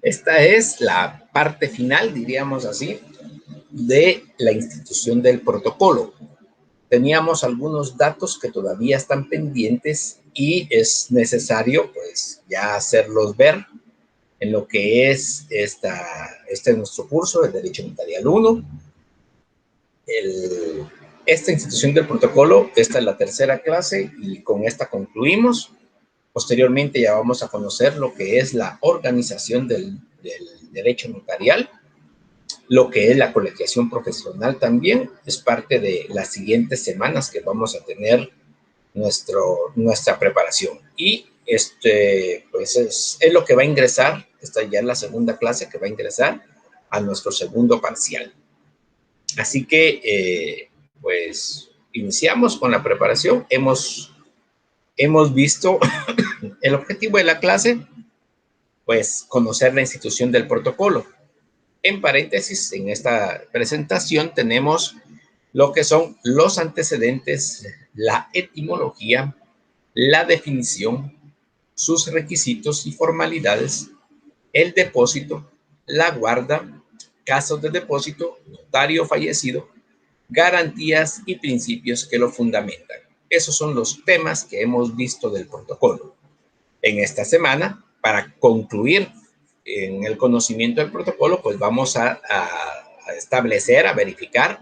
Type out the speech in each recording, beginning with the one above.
Esta es la parte final, diríamos así, de la institución del protocolo. Teníamos algunos datos que todavía están pendientes y es necesario, pues, ya hacerlos ver en lo que es este nuestro curso de Derecho Notarial 1. Esta institución del protocolo, esta es la tercera clase y con esta concluimos. Posteriormente ya vamos a conocer lo que es la organización del derecho notarial, lo que es la colegiación profesional también, es parte de las siguientes semanas que vamos a tener nuestra preparación. Y pues es lo que va a ingresar, esta ya es la segunda clase que va a ingresar a nuestro segundo parcial. Así que, pues, iniciamos con la preparación. Hemos visto el objetivo de la clase, pues, conocer la institución del protocolo. En paréntesis, en esta presentación tenemos lo que son los antecedentes, la etimología, la definición, sus requisitos y formalidades, el depósito, la guarda, casos de depósito, notario fallecido, garantías y principios que lo fundamentan. Esos son los temas que hemos visto del protocolo. En esta semana, para concluir en el conocimiento del protocolo, pues vamos a establecer, a verificar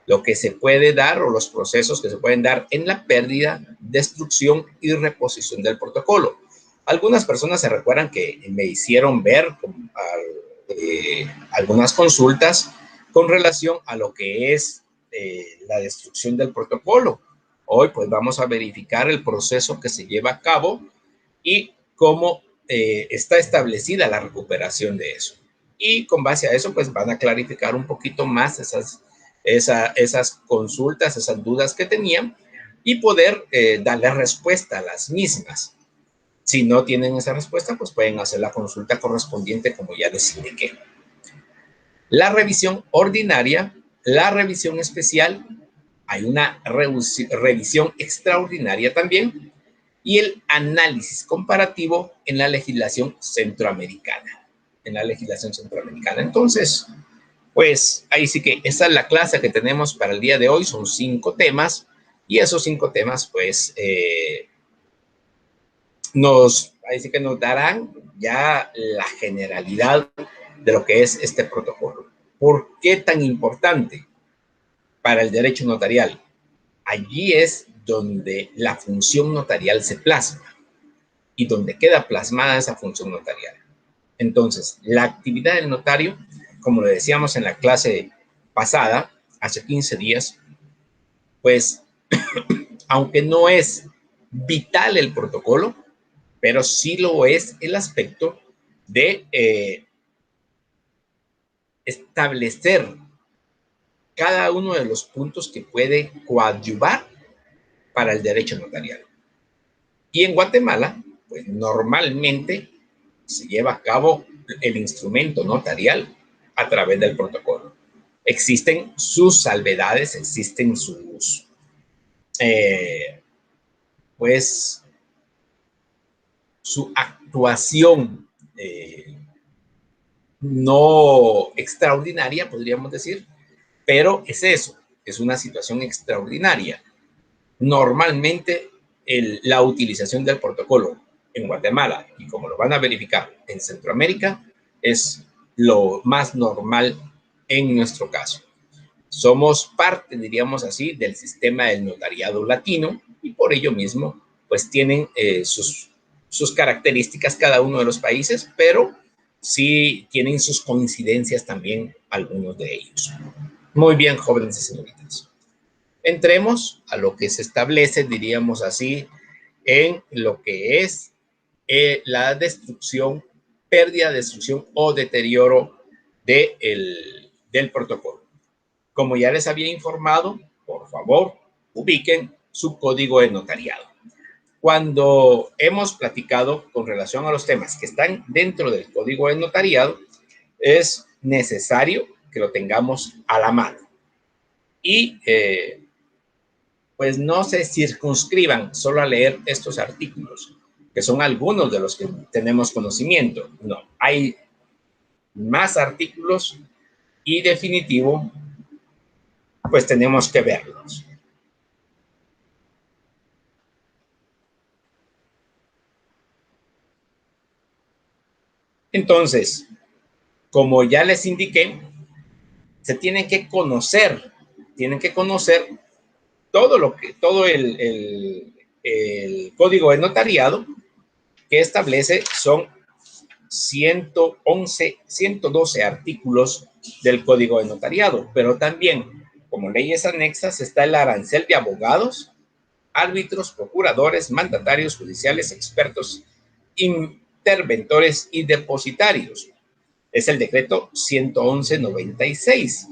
lo que se puede dar o los procesos que se pueden dar en la pérdida, destrucción y reposición del protocolo. Algunas personas se recuerdan que me hicieron ver algunas consultas con relación a lo que es la destrucción del protocolo. Hoy pues vamos a verificar el proceso que se lleva a cabo y cómo está establecida la recuperación de eso. Y con base a eso pues van a clarificar un poquito más esas consultas, esas dudas que tenían y poder darle respuesta a las mismas. Si no tienen esa respuesta, pues pueden hacer la consulta correspondiente como ya les indiqué. La revisión ordinaria, la revisión especial, hay una revisión extraordinaria también, y el análisis comparativo en la legislación centroamericana. Entonces, pues ahí sí que esa es la clase que tenemos para el día de hoy, son 5 temas, y esos 5 temas, pues, ahí sí que nos darán ya la generalidad de lo que es este protocolo. ¿Por qué tan importante para el derecho notarial? Allí es donde la función notarial se plasma y donde queda plasmada esa función notarial. Entonces, la actividad del notario, como lo decíamos en la clase pasada, hace 15 días, pues, aunque no es vital el protocolo, pero sí lo es el aspecto de establecer cada uno de los puntos que puede coadyuvar para el derecho notarial. Y en Guatemala, pues normalmente se lleva a cabo el instrumento notarial a través del protocolo. Existen sus salvedades, existen sus, pues, su actuación no extraordinaria, podríamos decir, pero es eso, es una situación extraordinaria. Normalmente la utilización del protocolo en Guatemala, y como lo van a verificar en Centroamérica, es lo más normal en nuestro caso. Somos parte, diríamos así, del sistema del notariado latino y por ello mismo, pues tienen sus características cada uno de los países, pero sí tienen sus coincidencias también algunos de ellos. Muy bien, jóvenes y señoritas. Entremos a lo que se establece, diríamos así, en lo que es la destrucción, pérdida, destrucción o deterioro del protocolo. Como ya les había informado, por favor, ubiquen su código de notariado. Cuando hemos platicado con relación a los temas que están dentro del código de notariado, es necesario que lo tengamos a la mano. Y pues no se circunscriban solo a leer estos artículos, que son algunos de los que tenemos conocimiento. No, hay más artículos y definitivo, pues tenemos que verlos. Entonces, como ya les indiqué, se tienen que conocer todo el código de notariado que establece son 112 artículos del código de notariado, pero también como leyes anexas está el arancel de abogados, árbitros, procuradores, mandatarios judiciales, expertos, interventores y depositarios. Es el decreto 111/96.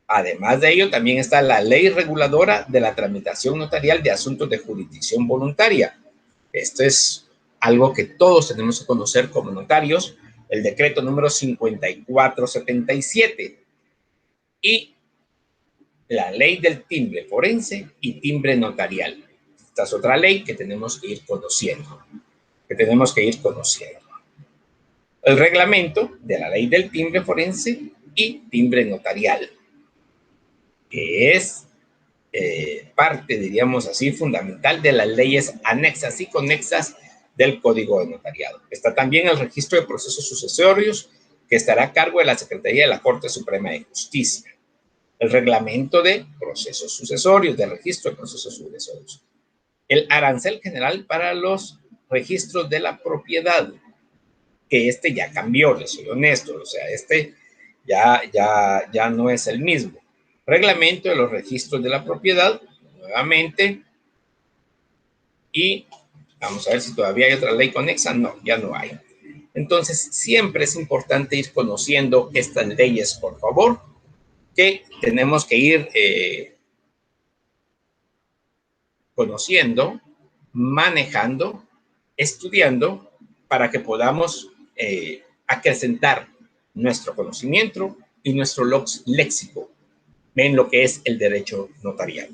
Además de ello, también está la ley reguladora de la tramitación notarial de asuntos de jurisdicción voluntaria. Esto es algo que todos tenemos que conocer como notarios, el decreto número 54/77 y la ley del timbre forense y timbre notarial. Esta es otra ley que tenemos que ir conociendo, El reglamento de la ley del timbre forense y timbre notarial, que es parte, diríamos así, fundamental de las leyes anexas y conexas del Código de Notariado. Está también el registro de procesos sucesorios, que estará a cargo de la Secretaría de la Corte Suprema de Justicia. El reglamento de procesos sucesorios, de registro de procesos sucesorios. El arancel general para los registros de la propiedad, que este ya cambió, les soy honesto, o sea, este ya no es el mismo. Reglamento de los registros de la propiedad, nuevamente, y vamos a ver si todavía hay otra ley conexa. No, ya no hay. Entonces, siempre es importante ir conociendo estas leyes, por favor, que tenemos que ir conociendo, manejando, estudiando, para que podamos acrecentar nuestro conocimiento y nuestro léxico en lo que es el derecho notarial.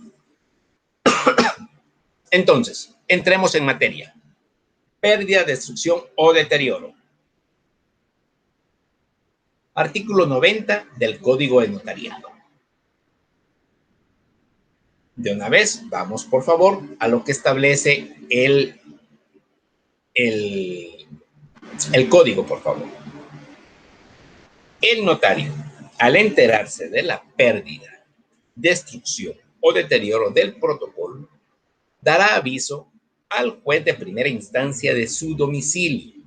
Entonces, entremos en materia. Pérdida, destrucción o deterioro. Artículo 90 del Código de Notariado. De una vez, vamos por favor a lo que establece el código, por favor. El notario, al enterarse de la pérdida, destrucción o deterioro del protocolo, dará aviso al juez de primera instancia de su domicilio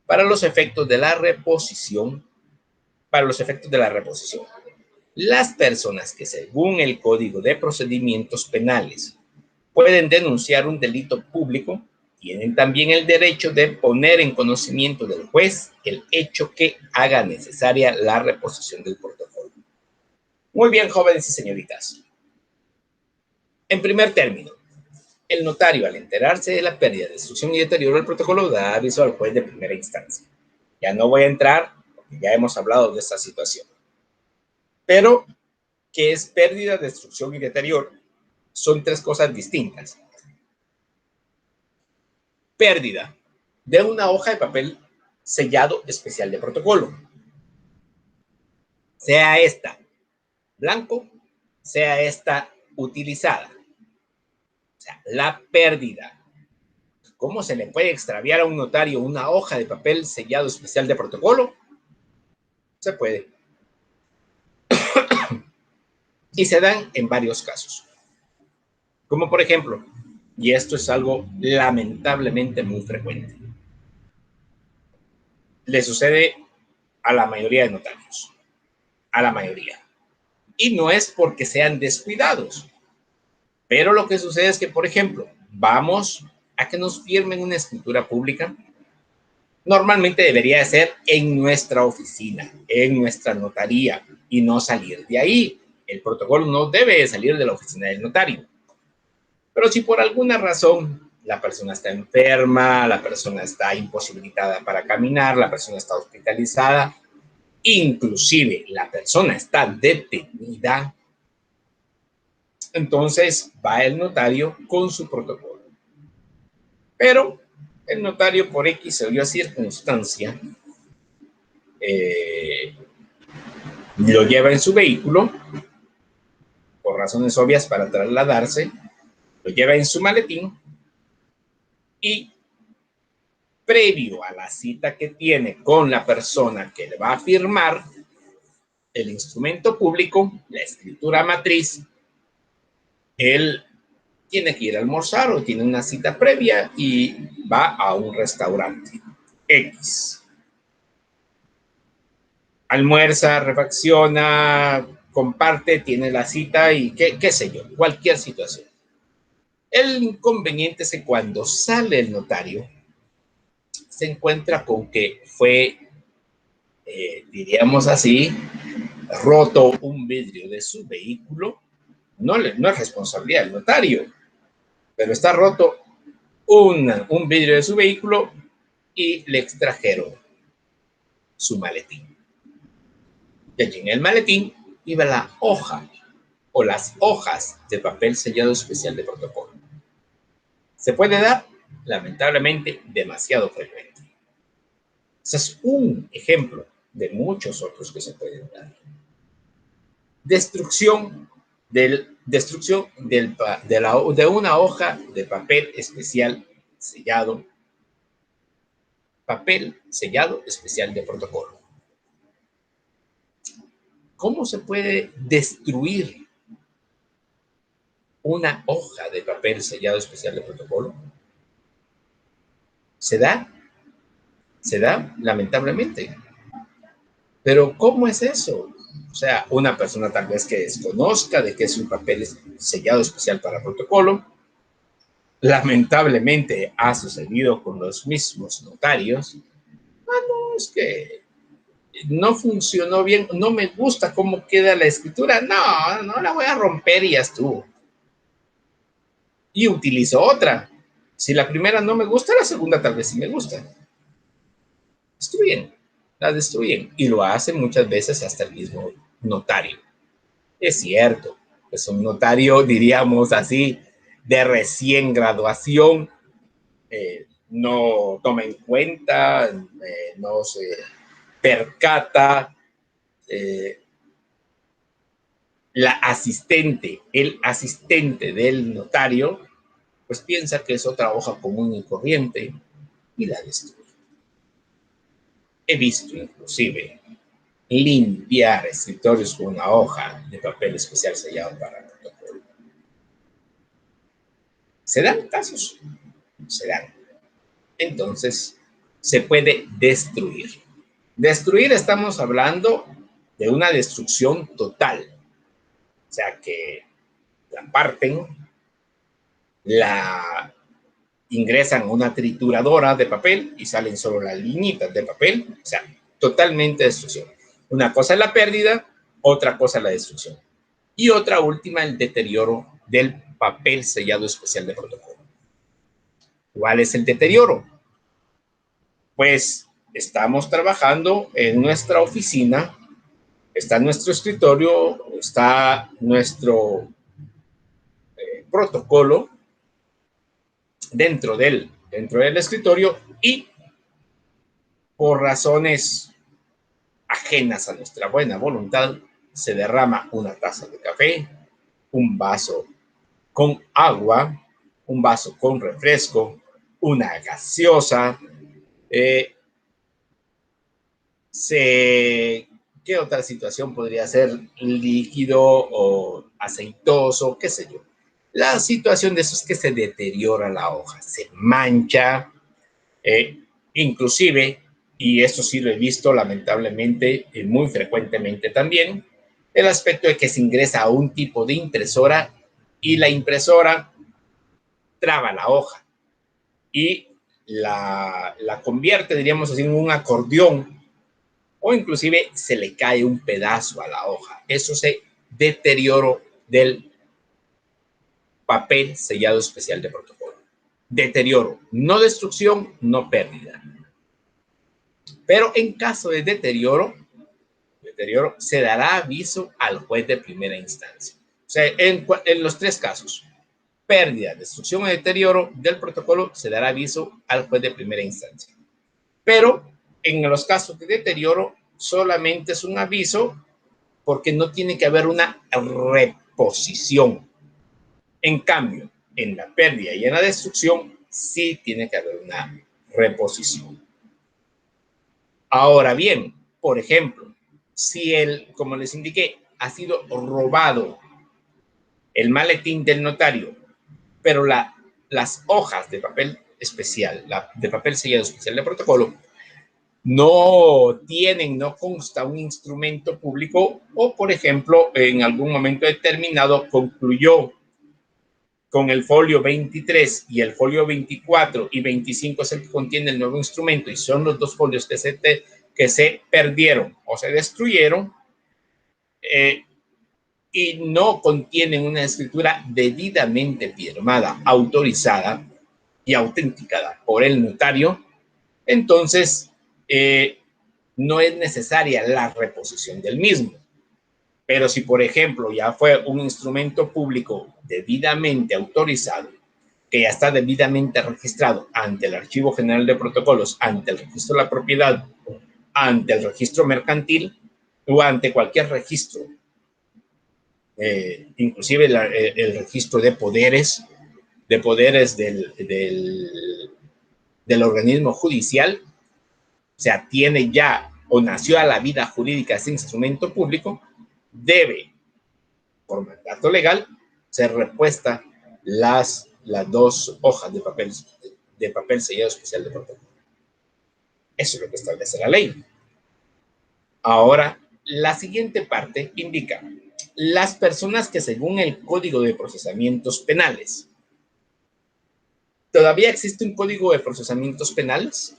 para los efectos de la reposición. Las personas que, según el Código de Procedimientos Penales, pueden denunciar un delito público, tienen también el derecho de poner en conocimiento del juez el hecho que haga necesaria la reposición del protocolo. Muy bien, jóvenes y señoritas. En primer término, el notario, al enterarse de la pérdida, destrucción y deterioro del protocolo, da aviso al juez de primera instancia. Ya no voy a entrar, porque ya hemos hablado de esta situación. Pero, ¿qué es pérdida, destrucción y deterioro? Son tres cosas distintas. Pérdida de una hoja de papel sellado especial de protocolo. Sea esta blanco, sea esta utilizada. O sea, la pérdida. ¿Cómo se le puede extraviar a un notario una hoja de papel sellado especial de protocolo? Se puede. Y se dan en varios casos. Como por ejemplo, y esto es algo lamentablemente muy frecuente, le sucede a la mayoría de notarios. A la mayoría. Y no es porque sean descuidados. Pero lo que sucede es que, por ejemplo, vamos a que nos firmen una escritura pública. Normalmente debería de ser en nuestra oficina, en nuestra notaría, y no salir de ahí. El protocolo no debe de salir de la oficina del notario. Pero si por alguna razón la persona está enferma, la persona está imposibilitada para caminar, la persona está hospitalizada, inclusive la persona está detenida, entonces va el notario con su protocolo. Pero el notario, por X o Y circunstancia, lo lleva en su vehículo, por razones obvias para trasladarse, lo lleva en su maletín y previo a la cita que tiene con la persona que le va a firmar el instrumento público, la escritura matriz, él tiene que ir a almorzar o tiene una cita previa y va a un restaurante X. Almuerza, refacciona, comparte, tiene la cita y qué sé yo, cualquier situación. El inconveniente es que cuando sale el notario, se encuentra con que fue, diríamos así, roto un vidrio de su vehículo. No es responsabilidad del notario, pero está roto un vidrio de su vehículo y le extrajeron su maletín. Y allí en el maletín iba la hoja o las hojas de papel sellado especial de protocolo. Se puede dar, lamentablemente, demasiado frecuente. Ese es un ejemplo de muchos otros que se pueden dar. Destrucción de una hoja de papel especial sellado, papel sellado especial de protocolo. ¿Cómo se puede destruir una hoja de papel sellado especial de protocolo? Se da, lamentablemente. Pero ¿cómo es eso? O sea, una persona tal vez que desconozca de que es un papel sellado especial para protocolo, lamentablemente ha sucedido con los mismos notarios. No, es que no funcionó bien, no me gusta cómo queda la escritura, no la voy a romper y ya estuvo. Y utilizo otra. Si la primera no me gusta, la segunda tal vez sí me gusta. La destruyen y lo hacen muchas veces hasta el mismo notario. Es cierto, es un notario, diríamos así, de recién graduación, no toma en cuenta, no se percata, el asistente del notario, pues piensa que es otra hoja común y corriente y la destruye. He visto inclusive limpiar escritorios con una hoja de papel especial sellado para protocolo. ¿Se dan casos? Se dan. Entonces, se puede destruir. Destruir, estamos hablando de una destrucción total. O sea, que la parten, la ingresan a una trituradora de papel y salen solo las liñitas de papel. O sea, totalmente destrucción. Una cosa es la pérdida, otra cosa es la destrucción. Y otra última, el deterioro del papel sellado especial de protocolo. ¿Cuál es el deterioro? Pues estamos trabajando en nuestra oficina, está nuestro escritorio, está nuestro protocolo dentro del escritorio y por razones ajenas a nuestra buena voluntad se derrama una taza de café, un vaso con agua, un vaso con refresco, una gaseosa, ¿qué otra situación podría ser? Líquido o aceitoso, qué sé yo. La situación de eso es que se deteriora la hoja, se mancha, inclusive, y esto sí lo he visto lamentablemente muy frecuentemente también, el aspecto de que se ingresa a un tipo de impresora y la impresora traba la hoja y la convierte, diríamos así, en un acordeón o inclusive se le cae un pedazo a la hoja. Eso es deterioro del papel sellado especial de protocolo. Deterioro, no destrucción, no pérdida. Pero en caso de deterioro se dará aviso al juez de primera instancia. O sea, en los tres casos, pérdida, destrucción o deterioro del protocolo, se dará aviso al juez de primera instancia. Pero en los casos de deterioro, solamente es un aviso porque no tiene que haber una reposición. En cambio, en la pérdida y en la destrucción sí tiene que haber una reposición. Ahora bien, por ejemplo, si como les indiqué, ha sido robado el maletín del notario, pero las hojas de papel especial, de papel sellado especial de protocolo, no consta un instrumento público o, por ejemplo, en algún momento determinado concluyó con el folio 23 y el folio 24 y 25 es el que contiene el nuevo instrumento y son los dos folios que se perdieron o se destruyeron y no contienen una escritura debidamente firmada, autorizada y autenticada por el notario, entonces no es necesaria la reposición del mismo. Pero si, por ejemplo, ya fue un instrumento público debidamente autorizado, que ya está debidamente registrado ante el Archivo General de Protocolos, ante el registro de la propiedad, ante el registro mercantil o ante cualquier registro, inclusive el registro de poderes del organismo judicial, o sea, tiene ya o nació a la vida jurídica ese instrumento público, debe, por mandato legal, ser repuesta las dos hojas de papel sellado especial de protocolo. Eso es lo que establece la ley. Ahora, la siguiente parte indica las personas que según el Código de Procesamientos Penales. ¿Todavía existe un Código de Procesamientos Penales?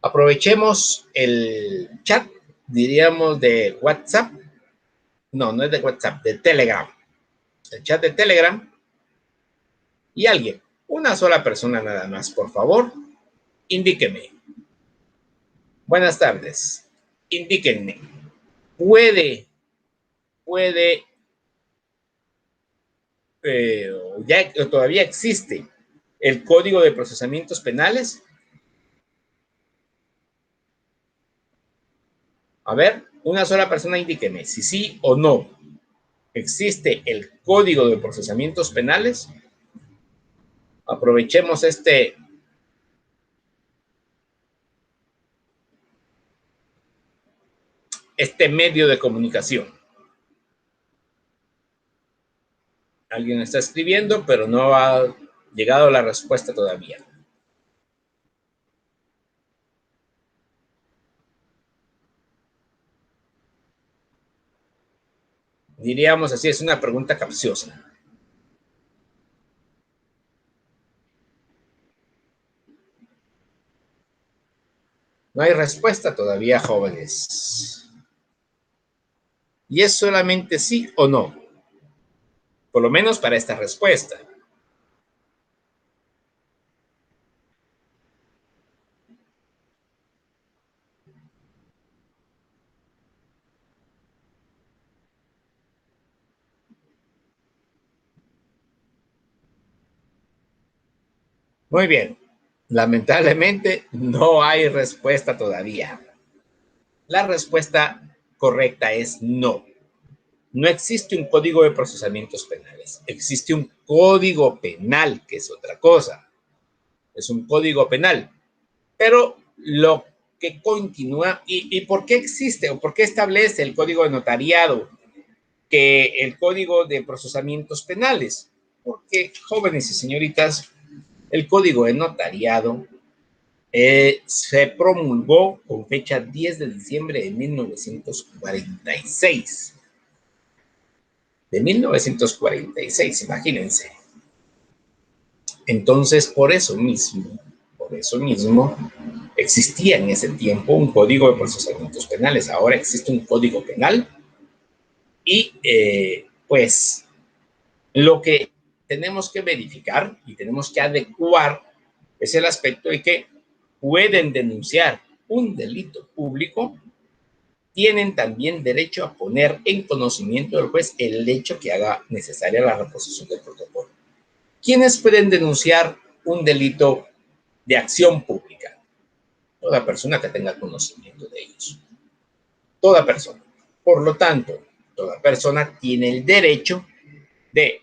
Aprovechemos el chat, diríamos, de WhatsApp. No, no es de WhatsApp, de Telegram. El chat de Telegram. Y alguien, una sola persona nada más, por favor, indíqueme. Buenas tardes. Indíquenme. ¿Puede ya todavía existe el Código de Procesamientos Penales? A ver, una sola persona indíqueme si sí o no existe el Código de Procesamientos Penales. Aprovechemos este medio de comunicación. Alguien está escribiendo, pero no ha llegado la respuesta todavía. Diríamos así, es una pregunta capciosa. No hay respuesta todavía, jóvenes. Y es solamente sí o no. Por lo menos para esta respuesta. Muy bien. Lamentablemente no hay respuesta todavía. La respuesta correcta es no. No existe un código de procesamientos penales. Existe un código penal, que es otra cosa. Es un código penal. Pero lo que continúa, ¿y por qué existe o por qué establece el código de notariado que el código de procesamientos penales? Porque, jóvenes y señoritas, el código de notariado se promulgó con fecha 10 de diciembre de 1946. De 1946, imagínense. Entonces, por eso mismo, existía en ese tiempo un código de procesamientos penales. Ahora existe un código penal y, pues, lo que tenemos que verificar y tenemos que adecuar es el aspecto de que pueden denunciar un delito público, tienen también derecho a poner en conocimiento del juez el hecho que haga necesaria la reposición del protocolo. ¿Quiénes pueden denunciar un delito de acción pública? Toda persona que tenga conocimiento de ellos. Toda persona. Por lo tanto, toda persona tiene el derecho de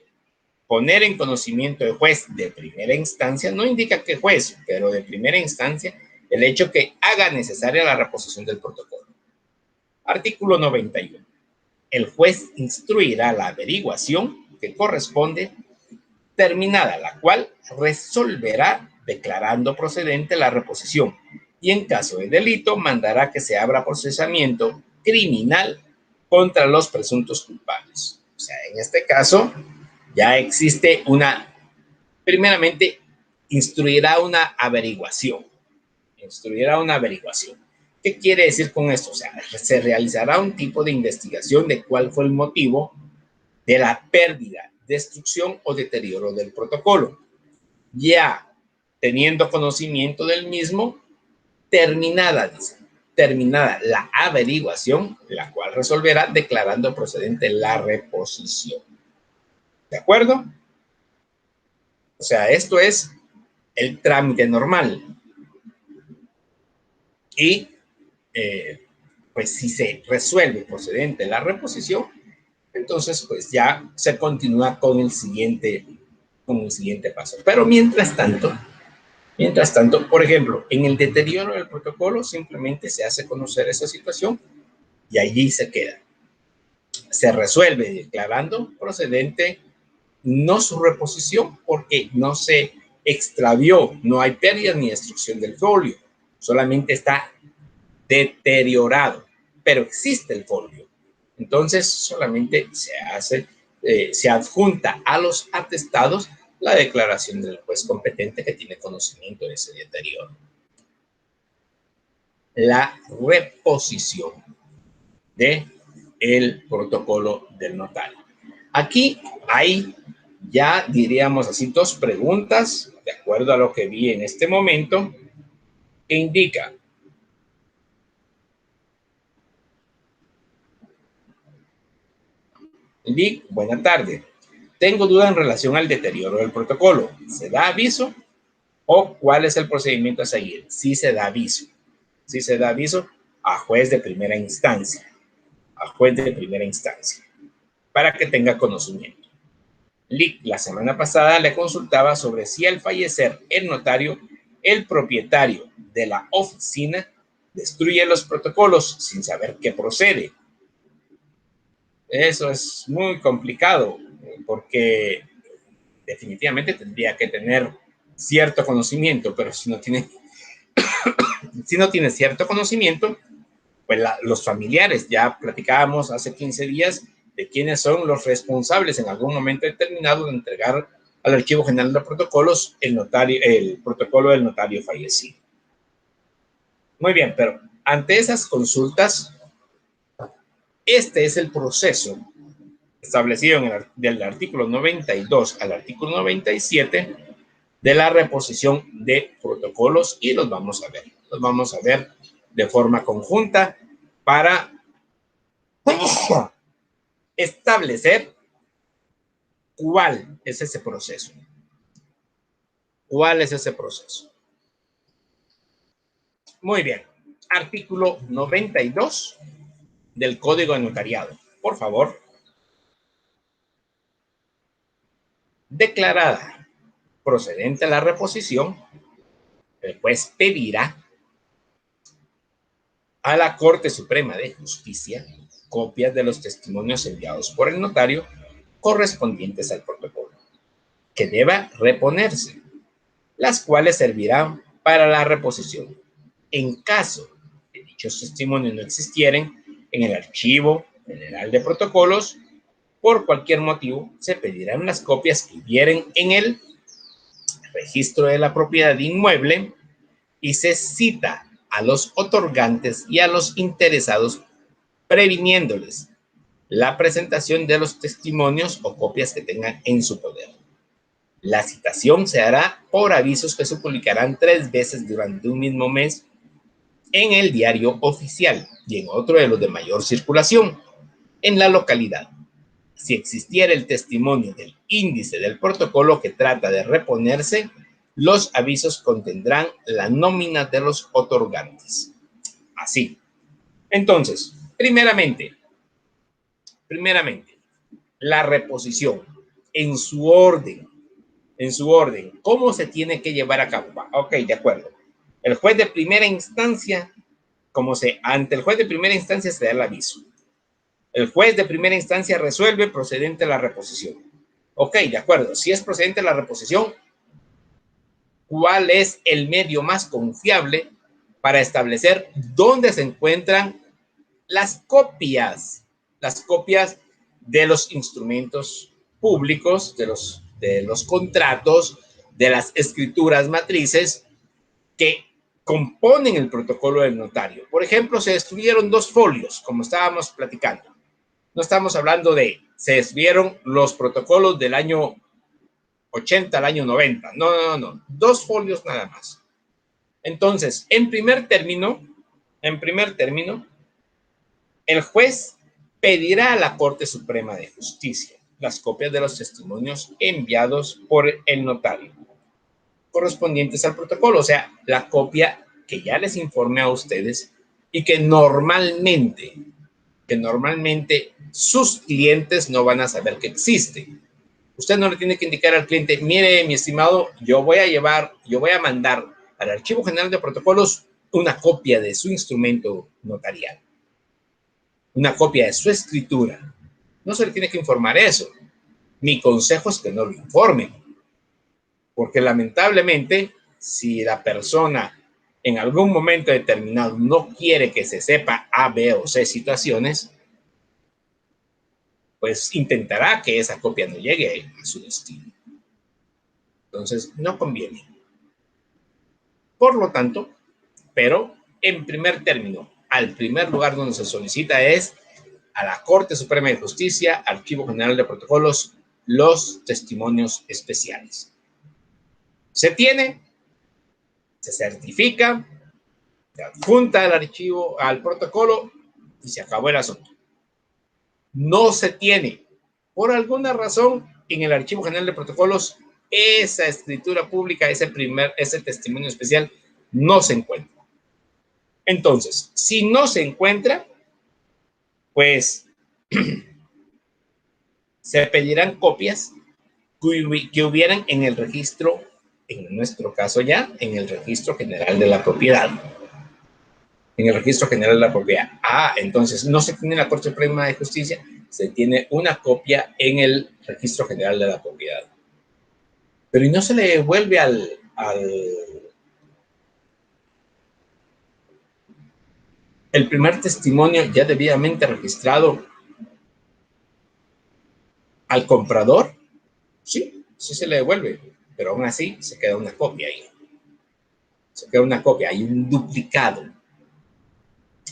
poner en conocimiento del juez de primera instancia, no indica que juez, pero de primera instancia, el hecho que haga necesaria la reposición del protocolo. Artículo 91. El juez instruirá la averiguación que corresponde, terminada la cual resolverá declarando procedente la reposición y en caso de delito mandará que se abra procesamiento criminal contra los presuntos culpables. O sea, en este caso ya existe primeramente, instruirá una averiguación. Instruirá una averiguación. ¿Qué quiere decir con esto? O sea, se realizará un tipo de investigación de cuál fue el motivo de la pérdida, destrucción o deterioro del protocolo. Ya teniendo conocimiento del mismo, terminada la averiguación, la cual resolverá declarando procedente la reposición. ¿De acuerdo? O sea, esto es el trámite normal. Y pues si se resuelve procedente la reposición, entonces pues ya se continúa con el siguiente paso. Pero mientras tanto, por ejemplo, en el deterioro del protocolo simplemente se hace conocer esa situación y allí se queda. Se resuelve declarando procedente no su reposición porque no se extravió, no hay pérdida ni destrucción del folio, solamente está deteriorado, pero existe el folio. Entonces solamente se adjunta a los atestados la declaración del juez competente que tiene conocimiento de ese deterioro. La reposición del protocolo del notario. Aquí hay ya, diríamos así, dos preguntas, de acuerdo a lo que vi en este momento, que indica: Lick, buena tarde. Tengo duda en relación al deterioro del protocolo. ¿Se da aviso o cuál es el procedimiento a seguir? Sí se da aviso. Sí se da aviso a juez de primera instancia. A juez de primera instancia. Para que tenga conocimiento. Lick, la semana pasada le consultaba sobre si al fallecer el notario, el propietario de la oficina destruye los protocolos sin saber qué procede. Eso es muy complicado porque definitivamente tendría que tener cierto conocimiento, pero si no tiene cierto conocimiento, pues los familiares, ya platicábamos hace 15 días de quiénes son los responsables en algún momento determinado de entregar al Archivo General de Protocolos el protocolo del notario fallecido. Muy bien, pero ante esas consultas, este es el proceso establecido del artículo 92 al artículo 97 de la reposición de protocolos y los vamos a ver. Los vamos a ver de forma conjunta para establecer cuál es ese proceso. ¿Cuál es ese proceso? Muy bien. Artículo 92 del Código de Notariado. Por favor. Declarada procedente a la reposición, el juez pedirá a la Corte Suprema de Justicia copias de los testimonios enviados por el notario correspondientes al protocolo, que deba reponerse, las cuales servirán para la reposición. En caso de dichos testimonios no existieren en el Archivo General de Protocolos, por cualquier motivo se pedirán las copias que hubieren en el registro de la propiedad inmueble y se cita a los otorgantes y a los interesados previniéndoles la presentación de los testimonios o copias que tengan en su poder. La citación se hará por avisos que se publicarán 3 veces durante un mismo mes en el diario oficial y en otro de los de mayor circulación en la localidad. Si existiera el testimonio del índice del protocolo que trata de reponerse, Los avisos contendrán la nómina de los otorgantes. Así. Entonces, primeramente, la reposición en su orden. ¿Cómo se tiene que llevar a cabo? Ok, de acuerdo. El juez de primera instancia, ante el juez de primera instancia se da el aviso. El juez de primera instancia resuelve procedente a la reposición. Ok, de acuerdo. Si es procedente a la reposición, ¿cuál es el medio más confiable para establecer dónde se encuentran las copias de los instrumentos públicos, de los contratos, de las escrituras matrices que componen el protocolo del notario? Por ejemplo, se destruyeron 2 folios, como estábamos platicando. No estamos hablando de se destruyeron los protocolos del año 80 al año 90. No. 2 folios nada más. Entonces, en primer término, el juez pedirá a la Corte Suprema de Justicia las copias de los testimonios enviados por el notario correspondientes al protocolo, o sea, la copia que ya les informe a ustedes y que normalmente sus clientes no van a saber que existe. Usted no le tiene que indicar al cliente, mire, mi estimado, yo voy a mandar al Archivo General de Protocolos una copia de su instrumento notarial, una copia de su escritura. No se le tiene que informar eso. Mi consejo es que no lo informen, porque lamentablemente, si la persona en algún momento determinado no quiere que se sepa A, B o C situaciones, pues intentará que esa copia no llegue a su destino. Entonces, no conviene. Por lo tanto, pero en primer término, al primer lugar donde se solicita es a la Corte Suprema de Justicia, Archivo General de Protocolos, los testimonios especiales. Se tiene, se certifica, se adjunta el archivo al protocolo y se acabó el asunto. No se tiene, por alguna razón, en el Archivo General de Protocolos, esa escritura pública, ese testimonio especial, no se encuentra. Entonces, si no se encuentra, pues se pedirán copias que hubieran en el registro, en nuestro caso ya, en el Registro General de la Propiedad. En el Registro General de la Propiedad. Entonces no se tiene en la Corte Suprema de Justicia, se tiene una copia en el Registro General de la Propiedad. Pero y no se le devuelve el primer testimonio ya debidamente registrado al comprador. Sí se le devuelve, pero aún así se queda una copia ahí. Hay un duplicado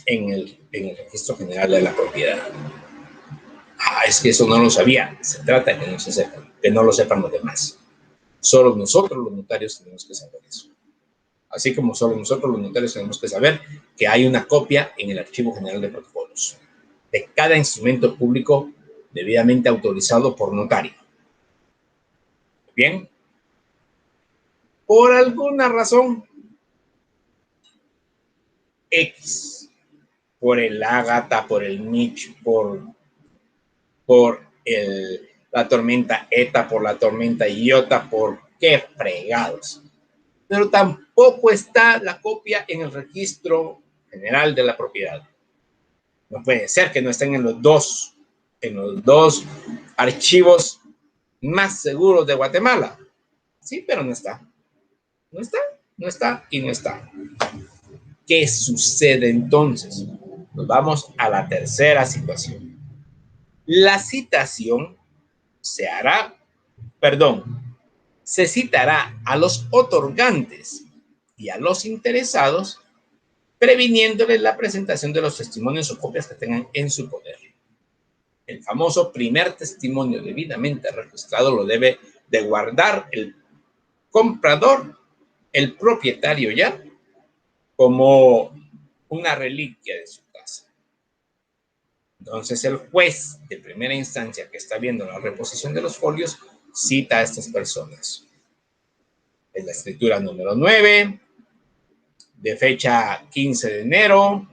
en el Registro General de la Propiedad. Es que eso no lo sabía. Se trata de que no se sepan, que no lo sepan los demás. Solo nosotros los notarios tenemos que saber eso. Así como solo nosotros los notarios tenemos que saber que hay una copia en el Archivo General de Protocolos de cada instrumento público debidamente autorizado por notario. Bien. Por alguna razón X, por el Ágata, por el Mitch, por la tormenta Eta, por la tormenta Iota, por qué fregados. Pero tampoco está la copia en el Registro General de la Propiedad. No puede ser que no estén en los dos archivos más seguros de Guatemala. Sí, pero no está. No está. ¿Qué sucede entonces? Nos vamos a la tercera situación. La citación se citará a los otorgantes y a los interesados, previniéndoles la presentación de los testimonios o copias que tengan en su poder. El famoso primer testimonio debidamente registrado lo debe de guardar el comprador, el propietario ya, como una reliquia de su casa. Entonces el juez de primera instancia que está viendo la reposición de los folios cita a estas personas. Es la escritura número 9, de fecha 15 de enero,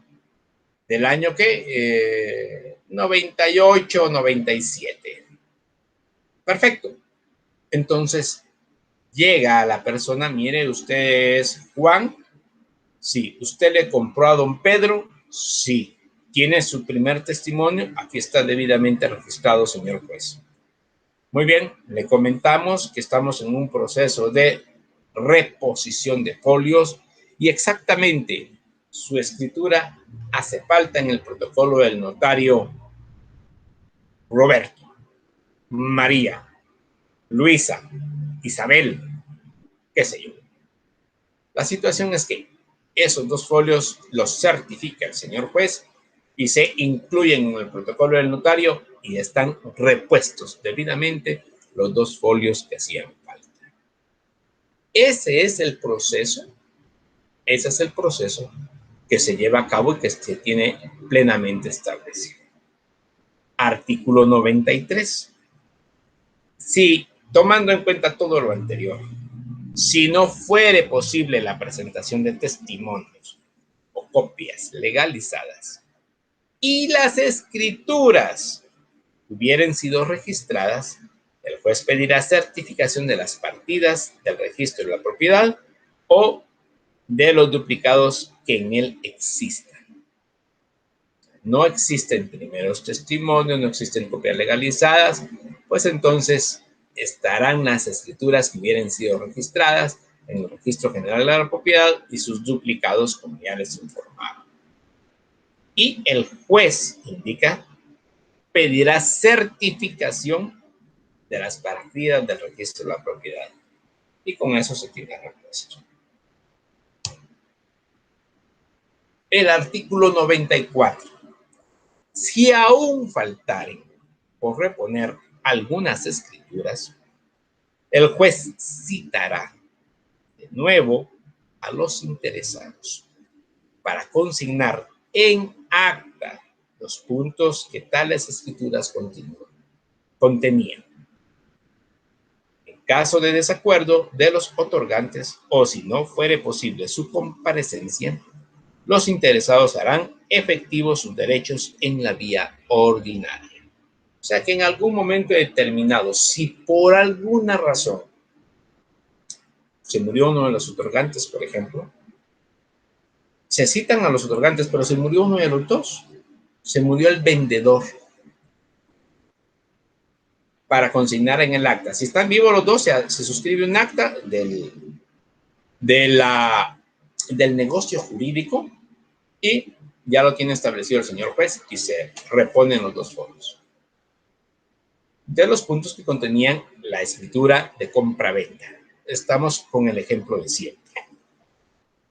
del año que 98, 97. Perfecto. Entonces, llega a la persona, mire, usted es Juan. Sí. ¿Usted le compró a don Pedro? Sí. ¿Tiene su primer testimonio? Aquí está debidamente registrado, señor juez. Muy bien, le comentamos que estamos en un proceso de reposición de folios y exactamente su escritura hace falta en el protocolo del notario Roberto, María, Luisa, Isabel, qué sé yo. La situación es que esos dos folios los certifica el señor juez y se incluyen en el protocolo del notario y están repuestos debidamente los dos folios que hacían falta. Ese es el proceso que se lleva a cabo y que se tiene plenamente establecido. Artículo 93. Si, tomando en cuenta todo lo anterior, si no fuere posible la presentación de testimonios o copias legalizadas y las escrituras hubieran sido registradas, el juez pedirá certificación de las partidas del registro de la propiedad o de los duplicados que en él existan. No existen primeros testimonios, no existen copias legalizadas, pues entonces estarán las escrituras que hubieran sido registradas en el Registro General de la Propiedad y sus duplicados, como ya les informaba. Y el juez indica, pedirá certificación de las partidas del registro de la propiedad. Y con eso se tiene repuesto. El artículo 94. Si aún faltaren por reponer algunas escrituras, el juez citará de nuevo a los interesados para consignar en acta los puntos que tales escrituras contenían. En caso de desacuerdo de los otorgantes o si no fuere posible su comparecencia, los interesados harán efectivos sus derechos en la vía ordinaria. O sea que en algún momento determinado, si por alguna razón se murió uno de los otorgantes, por ejemplo, se citan a los otorgantes, pero se murió uno de los dos, se murió el vendedor, para consignar en el acta. Si están vivos los dos, se suscribe un acta del negocio jurídico y ya lo tiene establecido el señor juez y se reponen los dos fondos. De los puntos que contenían la escritura de compra-venta. Estamos con el ejemplo de siempre.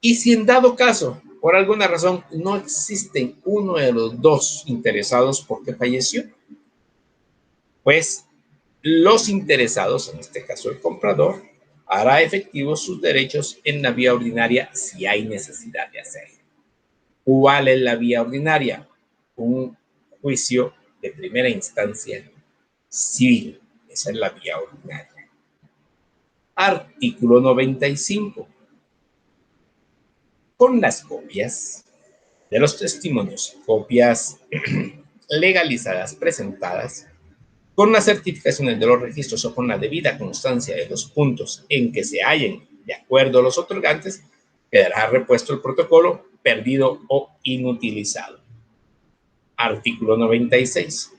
Y si en dado caso, por alguna razón, no existen uno de los dos interesados porque falleció, pues los interesados, en este caso el comprador, hará efectivos sus derechos en la vía ordinaria si hay necesidad de hacerlo. ¿Cuál es la vía ordinaria? Un juicio de primera instancia civil. Esa es la vía ordinaria. Artículo 95. Con las copias de los testimonios, copias legalizadas presentadas, con las certificaciones de los registros o con la debida constancia de los puntos en que se hallen de acuerdo a los otorgantes, quedará repuesto el protocolo, perdido o inutilizado. Artículo 96.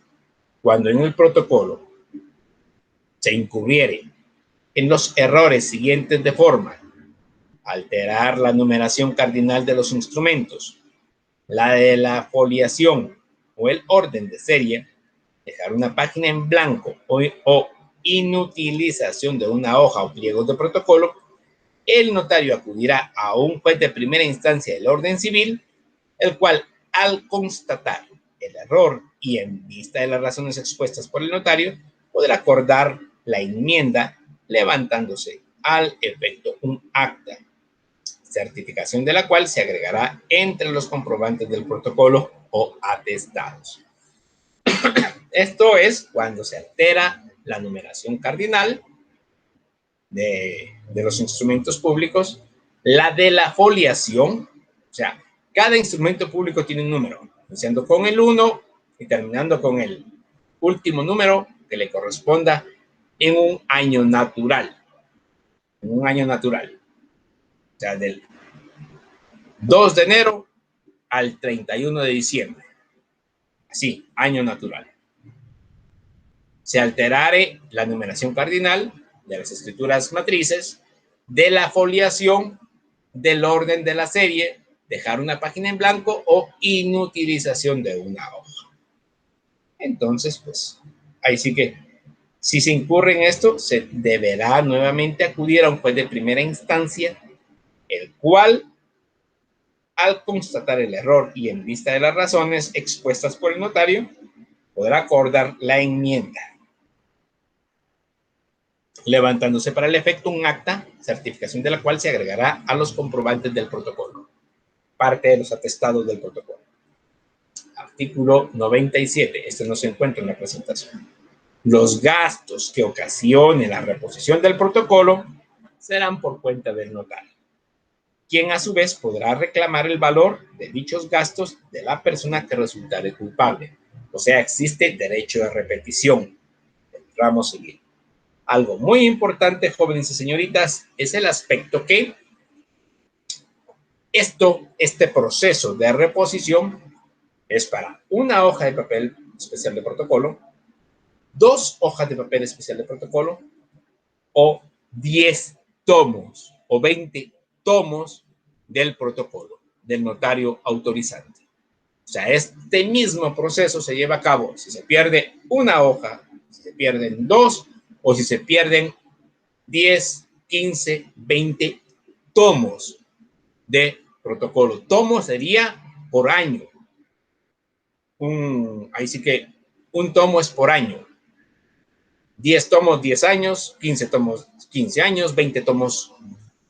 Cuando en el protocolo se incurriere en los errores siguientes de forma: alterar la numeración cardinal de los instrumentos, la de la foliación o el orden de serie, dejar una página en blanco o inutilización de una hoja o pliegos de protocolo, el notario acudirá a un juez de primera instancia del orden civil, el cual, al constatar el error y en vista de las razones expuestas por el notario, podrá acordar la enmienda levantándose al efecto un acta, certificación de la cual se agregará entre los comprobantes del protocolo o atestados. Esto es cuando se altera la numeración cardinal de los instrumentos públicos, la de la foliación, o sea, cada instrumento público tiene un número, iniciando con el 1 y terminando con el último número que le corresponda en un año natural. En un año natural. O sea, del 2 de enero al 31 de diciembre. Así, año natural. Se alterare la numeración cardinal de las escrituras matrices, de la foliación, del orden de la serie, dejar una página en blanco o inutilización de una hoja. Entonces, pues, ahí sí que, si se incurre en esto, se deberá nuevamente acudir a un juez de primera instancia, el cual, al constatar el error y en vista de las razones expuestas por el notario, podrá acordar la enmienda, levantándose para el efecto un acta, certificación de la cual se agregará a los comprobantes del protocolo, parte de los atestados del protocolo. Artículo 97, este no se encuentra en la presentación. Los gastos que ocasione la reposición del protocolo serán por cuenta del notario, quien a su vez podrá reclamar el valor de dichos gastos de la persona que resultare culpable. O sea, existe derecho de repetición. Vamos a seguir. Algo muy importante, jóvenes y señoritas, es el aspecto que este proceso de reposición es para una hoja de papel especial de protocolo, 2 hojas de papel especial de protocolo o 10 tomos o 20 tomos del protocolo del notario autorizante. O sea, este mismo proceso se lleva a cabo si se pierde una hoja, si se pierden 2 o si se pierden 10, 15, 20 tomos de protocolo. Tomo sería por año. Ahí sí que un tomo es por año. 10 tomos, 10 años, 15 tomos, 15 años, 20 tomos,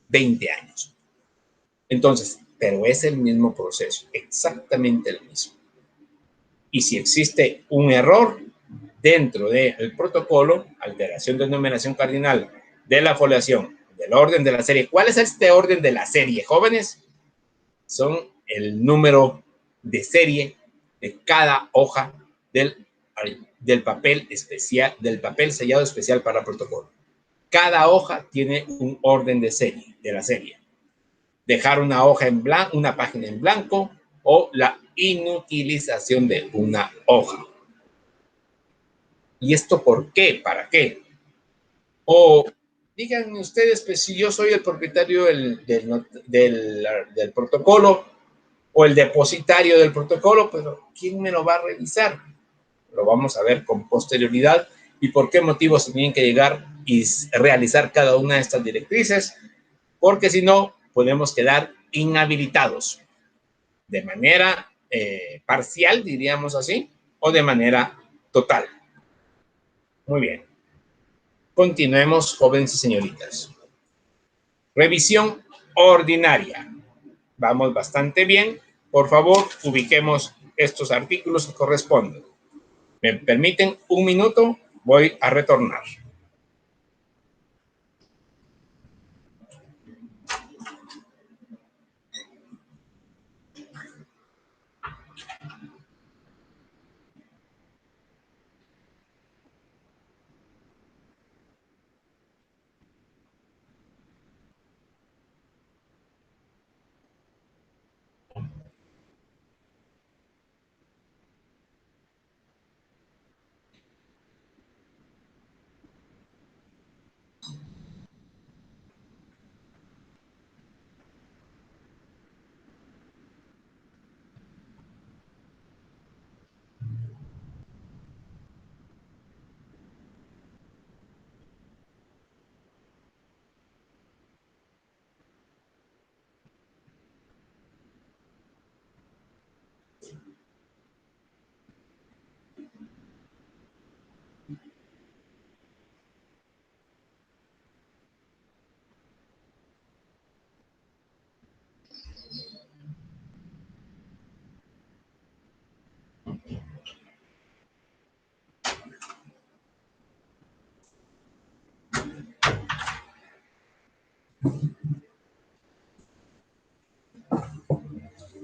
20 años. Entonces, pero es el mismo proceso, exactamente el mismo. Y si existe un error dentro del protocolo, alteración de numeración cardinal, de la foliación, del orden de la serie. ¿Cuál es este orden de la serie, jóvenes? Son el número de serie de cada hoja del papel especial, del papel sellado especial para protocolo. Cada hoja tiene un orden de serie, de la serie. Dejar una hoja en blanco, una página en blanco o la inutilización de una hoja. ¿Y esto por qué? ¿Para qué? O díganme ustedes, pues si yo soy el propietario del protocolo o el depositario del protocolo, pero ¿quién me lo va a revisar? Lo vamos a ver con posterioridad y por qué motivos tienen que llegar y realizar cada una de estas directrices, porque si no, podemos quedar inhabilitados de manera parcial, diríamos así, o de manera total. Muy bien. Continuemos, jóvenes y señoritas. Revisión ordinaria. Vamos bastante bien. Por favor, ubiquemos estos artículos que corresponden. ¿Me permiten un minuto? Voy a retornar.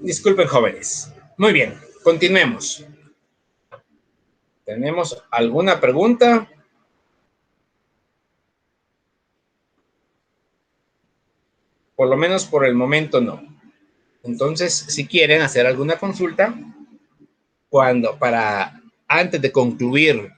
Disculpen, jóvenes. Muy bien, continuemos. ¿Tenemos alguna pregunta? Por lo menos por el momento no. Entonces, si quieren hacer alguna consulta, antes de concluir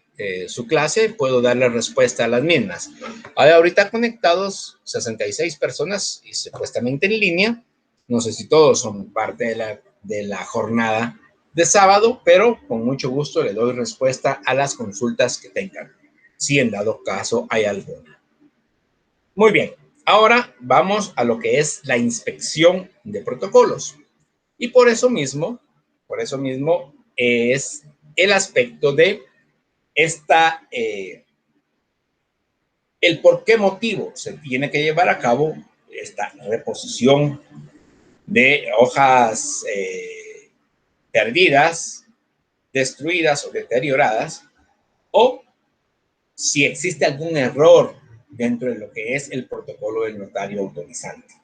su clase, puedo darle respuesta a las mismas. Hay ahorita conectados 66 personas y supuestamente en línea. No sé si todos son parte de la jornada de sábado, pero con mucho gusto le doy respuesta a las consultas que tengan, si en dado caso hay alguna. Muy bien, ahora vamos a lo que es la inspección de protocolos. Y por eso mismo es el aspecto de el por qué motivo se tiene que llevar a cabo esta reposición de hojas perdidas, destruidas o deterioradas, o si existe algún error dentro de lo que es el protocolo del notario autorizante.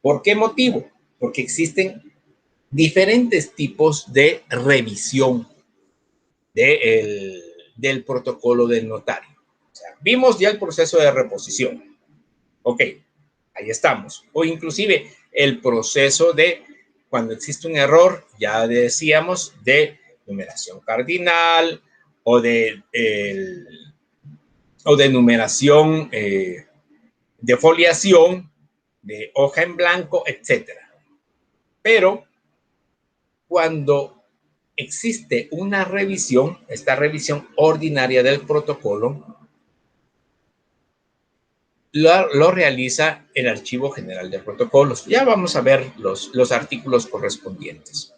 ¿Por qué motivo? Porque existen diferentes tipos de revisión del protocolo del notario. O sea, vimos ya el proceso de reposición. Ok, ahí estamos. O inclusive el proceso de cuando existe un error, ya decíamos, de numeración cardinal o de numeración de foliación, de hoja en blanco, etcétera. Pero cuando existe una revisión, esta revisión ordinaria del protocolo, lo realiza el Archivo General de Protocolos. Ya vamos a ver los artículos correspondientes.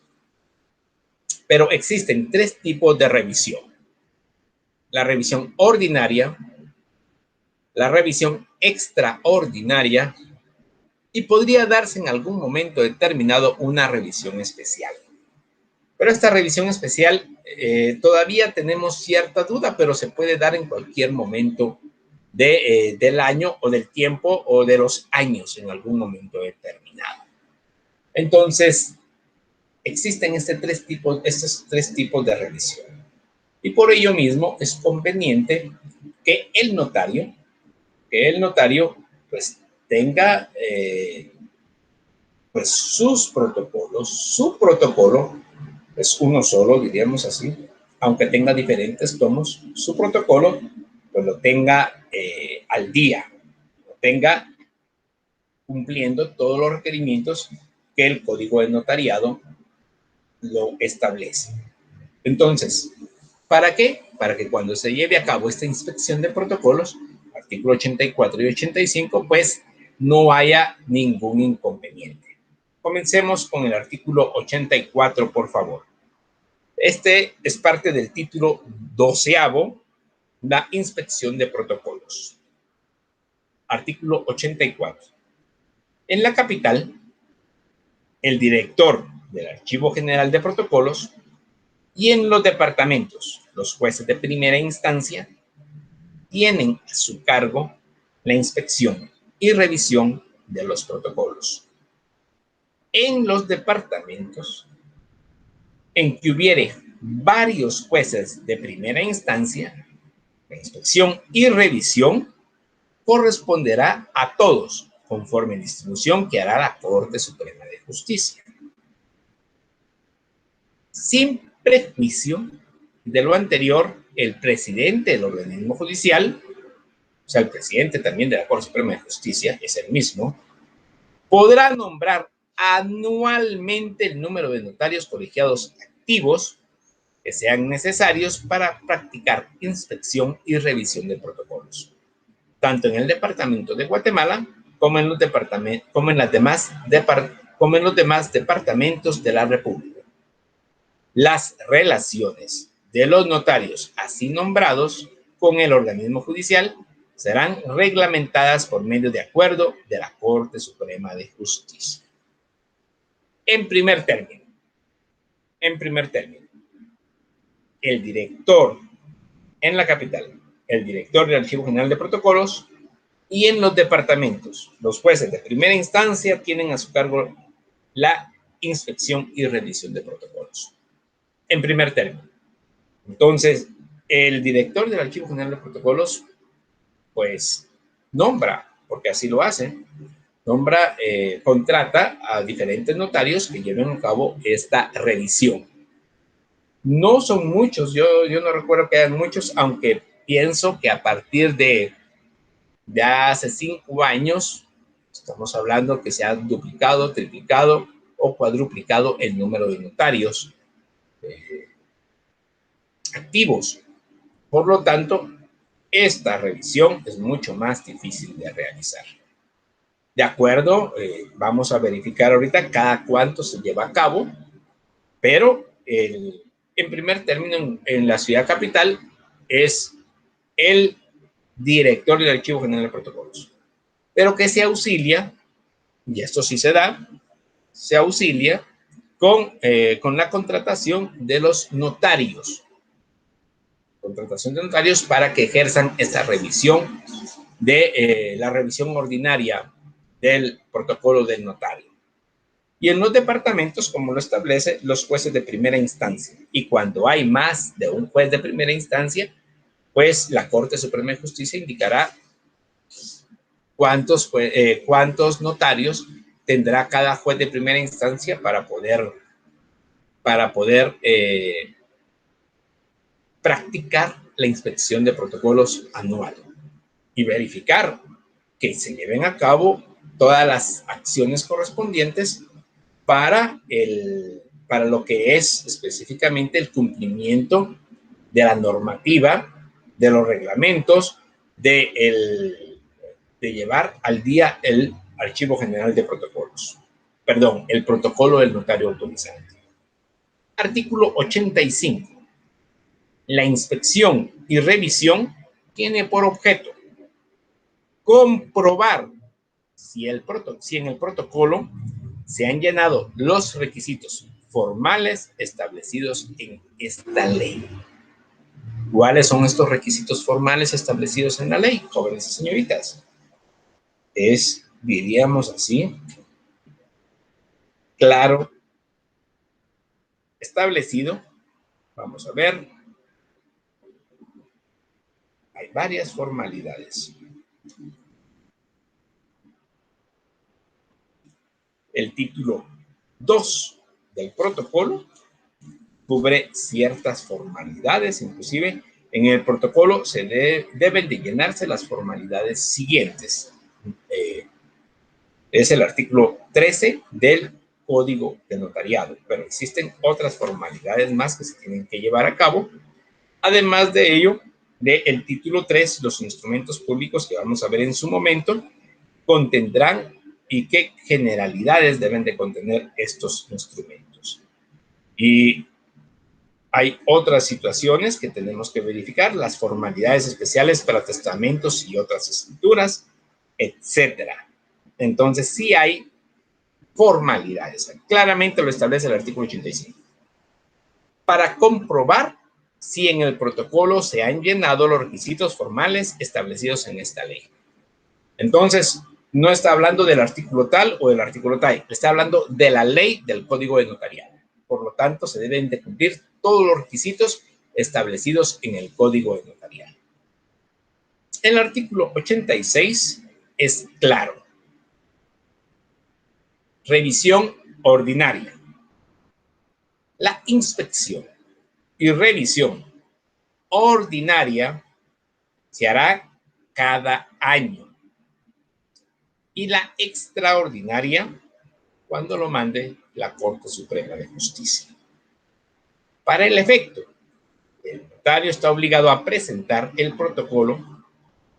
Pero existen tres tipos de revisión. La revisión ordinaria, la revisión extraordinaria y podría darse en algún momento determinado una revisión especial. Pero esta revisión especial todavía tenemos cierta duda, pero se puede dar en cualquier momento del año o del tiempo o de los años en algún momento determinado. Entonces, existen estos tres tipos de revisión. Y por ello mismo es conveniente que el notario pues tenga pues sus protocolos, su protocolo es uno solo, diríamos así, aunque tenga diferentes tomos, su protocolo pues lo tenga al día, lo tenga cumpliendo todos los requerimientos que el Código de Notariado lo establece. Entonces, ¿para qué? Para que cuando se lleve a cabo esta inspección de protocolos, artículo 84 y 85, pues no haya ningún inconveniente. Comencemos con el artículo 84, por favor. Este es parte del título 12º, la inspección de protocolos. Artículo 84. En la capital, el director del Archivo General de Protocolos y en los departamentos, los jueces de primera instancia tienen a su cargo la inspección y revisión de los protocolos. En los departamentos en que hubiere varios jueces de primera instancia, la inspección y revisión corresponderá a todos, conforme distribución que hará la Corte Suprema de Justicia. Sin prejuicio de lo anterior, el presidente del organismo judicial, o sea, el presidente también de la Corte Suprema de Justicia, es el mismo, podrá nombrar anualmente el número de notarios colegiados activos que sean necesarios para practicar inspección y revisión de protocolos, tanto en el departamento de Guatemala como en los demás departamentos de la República. Las relaciones de los notarios así nombrados con el organismo judicial serán reglamentadas por medio de acuerdo de la Corte Suprema de Justicia. En primer término, el director en la capital, el director del Archivo General de Protocolos y en los departamentos, los jueces de primera instancia tienen a su cargo la inspección y revisión de protocolos. En primer término, entonces, el director del Archivo General de Protocolos, pues, nombra, porque así lo hace, contrata a diferentes notarios que lleven a cabo esta revisión. No son muchos, yo no recuerdo que hayan muchos, aunque pienso que a partir de hace 5 años, estamos hablando que se ha duplicado, triplicado o cuadruplicado el número de notarios activos. Por lo tanto, esta revisión es mucho más difícil de realizar. De acuerdo, vamos a verificar ahorita cada cuánto se lleva a cabo, pero en primer término, en la ciudad capital, es el director del Archivo General de Protocolos, pero que se auxilia, y esto sí se da, se auxilia con la contratación de los notarios. Contratación de notarios para que ejerzan esta revisión de la revisión ordinaria del protocolo del notario. Y en los departamentos, como lo establece, los jueces de primera instancia. Y cuando hay más de un juez de primera instancia, pues la Corte Suprema de Justicia indicará cuántos notarios tendrá cada juez de primera instancia para poder practicar la inspección de protocolos anual y verificar que se lleven a cabo todas las acciones correspondientes para lo que es específicamente el cumplimiento de la normativa, de los reglamentos, de llevar al día el Archivo General de Protocolos. Perdón, el protocolo del notario autorizante. Artículo 85. La inspección y revisión tiene por objeto comprobar si en el protocolo se han llenado los requisitos formales establecidos en esta ley. ¿Cuáles son estos requisitos formales establecidos en la ley, jóvenes y señoritas? Es, diríamos así, claro, establecido. Vamos a ver. Hay varias formalidades. El título 2 del protocolo cubre ciertas formalidades, inclusive en el protocolo deben de llenarse las formalidades siguientes. Es el artículo 13 del Código de Notariado, pero existen otras formalidades más que se tienen que llevar a cabo. Además de ello, del título 3, los instrumentos públicos que vamos a ver en su momento, contendrán y qué generalidades deben de contener estos instrumentos. Y hay otras situaciones que tenemos que verificar, las formalidades especiales para testamentos y otras escrituras, etcétera. Entonces, sí hay formalidades. Claramente lo establece el artículo 85. Para comprobar si en el protocolo se han llenado los requisitos formales establecidos en esta ley. Entonces, no está hablando del artículo tal o del artículo tal, está hablando de la ley del Código de Notariado. Por lo tanto, se deben de cumplir todos los requisitos establecidos en el Código de Notariado. El artículo 86 es claro. Revisión ordinaria. La inspección y revisión ordinaria se hará cada año y la extraordinaria cuando lo mande la Corte Suprema de Justicia. Para el efecto, el notario está obligado a presentar el protocolo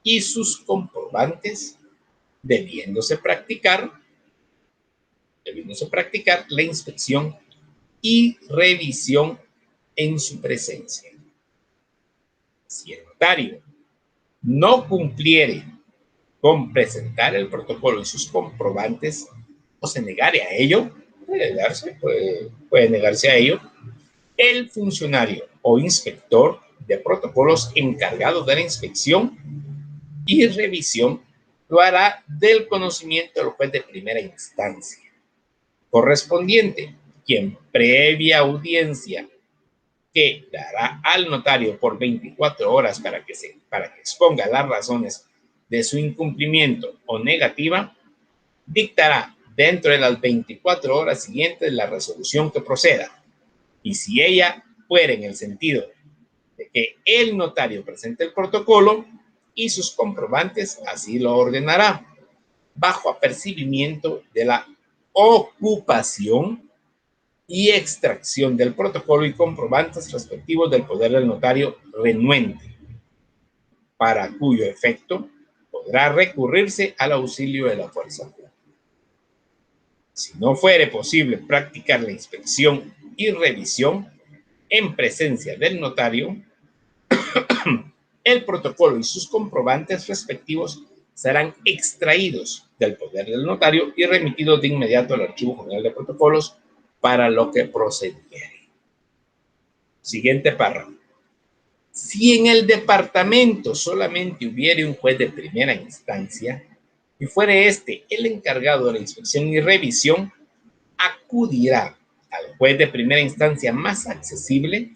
y sus comprobantes, debiéndose practicar la inspección y revisión en su presencia. Si el notario no cumpliere con presentar el protocolo y sus comprobantes o se negare a ello, puede negarse a ello, el funcionario o inspector de protocolos encargado de la inspección y revisión lo hará del conocimiento del juez de primera instancia. correspondiente, quien previa audiencia que dará al notario por 24 horas para que exponga las razones de su incumplimiento o negativa, dictará dentro de las 24 horas siguientes la resolución que proceda. Y si ella fuera en el sentido de que el notario presente el protocolo y sus comprobantes, así lo ordenará, bajo apercibimiento de la ocupación y extracción del protocolo y comprobantes respectivos del poder del notario renuente, para cuyo efecto podrá recurrirse al auxilio de la fuerza pública. Si no fuere posible practicar la inspección y revisión en presencia del notario, el protocolo y sus comprobantes respectivos serán extraídos del poder del notario y remitidos de inmediato al Archivo General de Protocolos para lo que procediere. Siguiente párrafo. Si en el departamento solamente hubiere un juez de primera instancia y fuere este el encargado de la inspección y revisión, acudirá al juez de primera instancia más accesible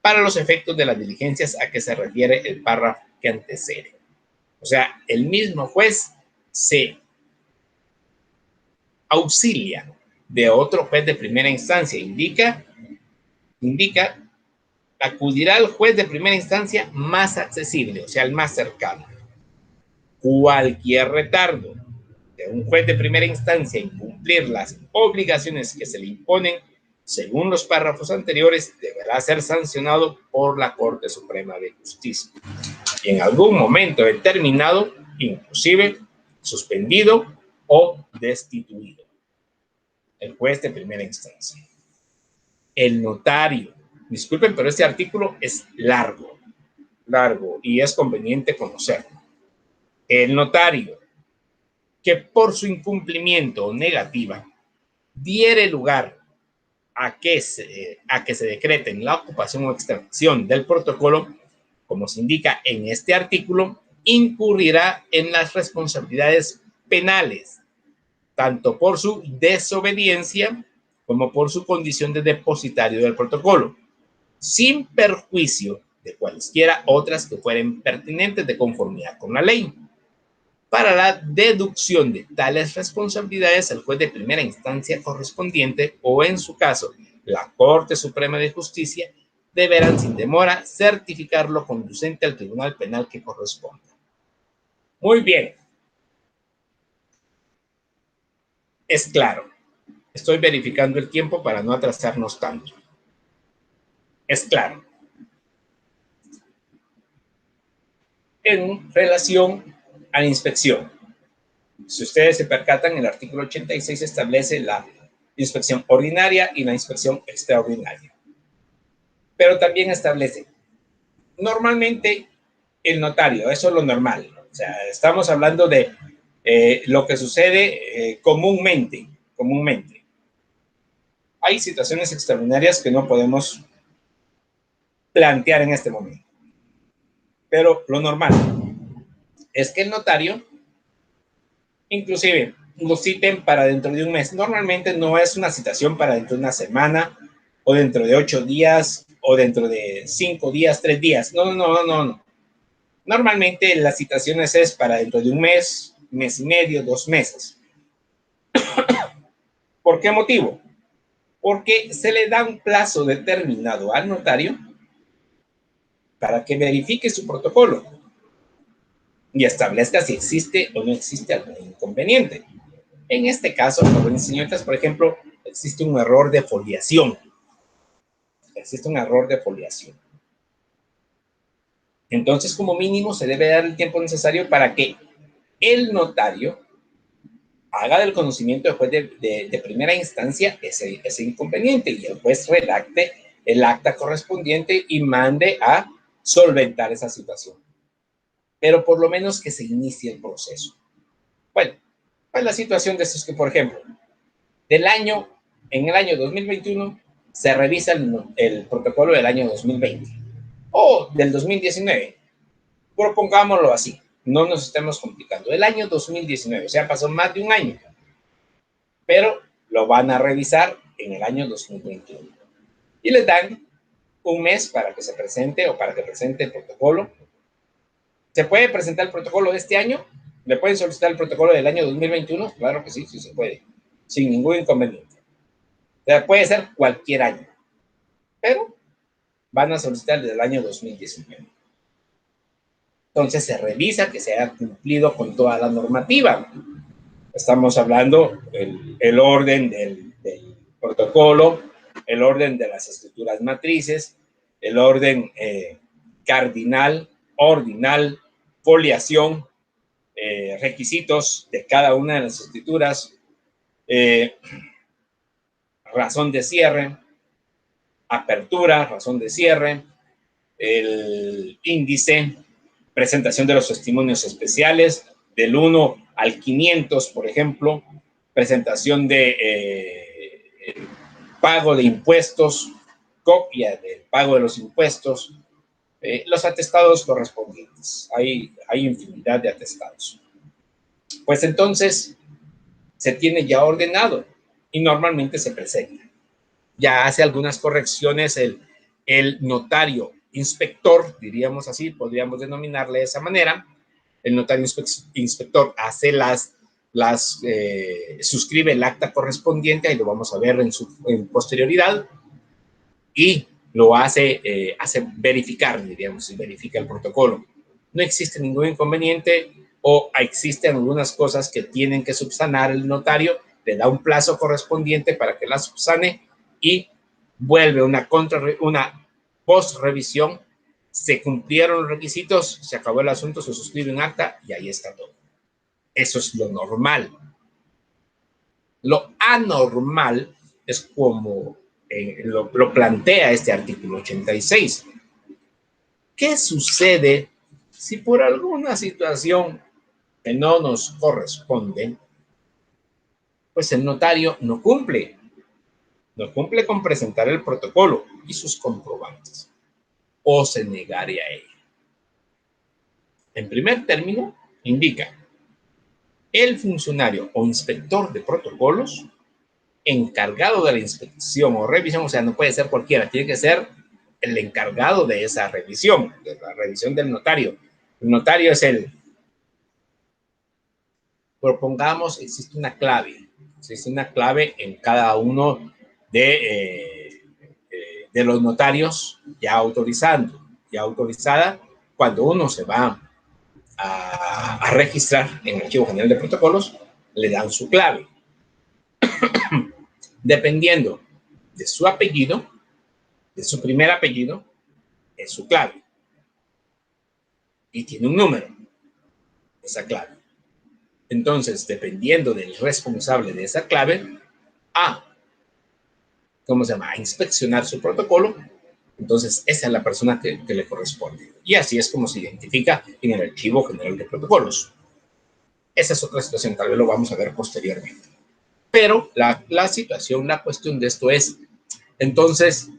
para los efectos de las diligencias a que se refiere el párrafo que antecede. O sea, el mismo juez se auxilia de otro juez de primera instancia. Indica, acudirá al juez de primera instancia más accesible, o sea, el más cercano. Cualquier retardo de un juez de primera instancia en cumplir las obligaciones que se le imponen según los párrafos anteriores deberá ser sancionado por la Corte Suprema de Justicia y en algún momento determinado, inclusive suspendido o destituido. El juez de primera instancia. El notario. Disculpen, pero este artículo es largo y es conveniente conocerlo. El notario que por su incumplimiento o negativa diere lugar a que se decreten la ocupación o extracción del protocolo, como se indica en este artículo, incurrirá en las responsabilidades penales, tanto por su desobediencia como por su condición de depositario del protocolo, sin perjuicio de cualesquiera otras que fueren pertinentes de conformidad con la ley. Para la deducción de tales responsabilidades, el juez de primera instancia correspondiente o, en su caso, la Corte Suprema de Justicia, deberán sin demora certificarlo conducente al tribunal penal que corresponda. Muy bien. Es claro. Estoy verificando el tiempo para no atrasarnos tanto. Es claro. En relación a la inspección, si ustedes se percatan, el artículo 86 establece la inspección ordinaria y la inspección extraordinaria. Pero también establece, normalmente, el notario, eso es lo normal. O sea, estamos hablando de lo que sucede comúnmente. Hay situaciones extraordinarias que no podemos plantear en este momento. Pero lo normal es que el notario, inclusive, lo citen para dentro de un mes. Normalmente no es una citación para dentro de una semana, o dentro de 8 días, o dentro de 5 días, 3 días. No. Normalmente las citaciones es para dentro de un mes, mes y medio, 2 meses. ¿Por qué motivo? Porque se le da un plazo determinado al notario para que verifique su protocolo y establezca si existe o no existe algún inconveniente. En este caso, señoritas, por ejemplo, existe un error de foliación. Entonces, como mínimo, se debe dar el tiempo necesario para que el notario haga del conocimiento del juez de primera instancia ese inconveniente y el juez redacte el acta correspondiente y mande a solventar esa situación. Pero por lo menos que se inicie el proceso. Bueno, pues la situación de esto es que, por ejemplo, en el año 2021 se revisa el protocolo del año 2020 o del 2019. Propongámoslo así, no nos estemos complicando. El año 2019, o sea, pasó más de un año. Pero lo van a revisar en el año 2021. Y les dan un mes para que se presente o para que presente el protocolo. ¿Se puede presentar el protocolo de este año? ¿Le pueden solicitar el protocolo del año 2021? Claro que sí, sí se puede, sin ningún inconveniente. O sea, puede ser cualquier año, pero van a solicitar desde el año 2019. Entonces se revisa que se haya cumplido con toda la normativa. Estamos hablando el orden del protocolo, el orden de las escrituras matrices, el orden cardinal, ordinal, foliación, requisitos de cada una de las escrituras, razón de cierre, apertura, razón de cierre, el índice, presentación de los testimonios especiales, del 1 al 500, por ejemplo, presentación de pago de impuestos, copia del pago de los impuestos, los atestados correspondientes. Hay infinidad de atestados. Pues entonces se tiene ya ordenado y normalmente se presenta. Ya hace algunas correcciones el notario inspector, diríamos así, podríamos denominarle de esa manera. El notario inspector hace suscribe el acta correspondiente, ahí lo vamos a ver en posterioridad, y lo hace verificar, diríamos, y verifica el protocolo. No existe ningún inconveniente o existen algunas cosas que tienen que subsanar el notario, le da un plazo correspondiente para que la subsane y vuelve una post-revisión, se cumplieron los requisitos, se acabó el asunto, se suscribe un acta y ahí está todo. Eso es lo normal. Lo anormal es como lo plantea este artículo 86. ¿Qué sucede si por alguna situación que no nos corresponde, pues el notario no cumple con presentar el protocolo y sus comprobantes, o se negare a ello? En primer término, indica el funcionario o inspector de protocolos encargado de la inspección o revisión, o sea, no puede ser cualquiera, tiene que ser el encargado de esa revisión, de la revisión del notario. El notario es propongamos, existe una clave en cada uno de los notarios ya autorizada, cuando uno se va a registrar en el Archivo General de Protocolos, le dan su clave. Dependiendo de su apellido, de su primer apellido, es su clave. Y tiene un número, esa clave. Entonces, dependiendo del responsable de esa clave, ¿cómo se llama? A inspeccionar su protocolo. Entonces, esa es la persona que le corresponde. Y así es como se identifica en el Archivo General de Protocolos. Esa es otra situación, tal vez lo vamos a ver posteriormente. Pero la situación, la cuestión de esto es, entonces,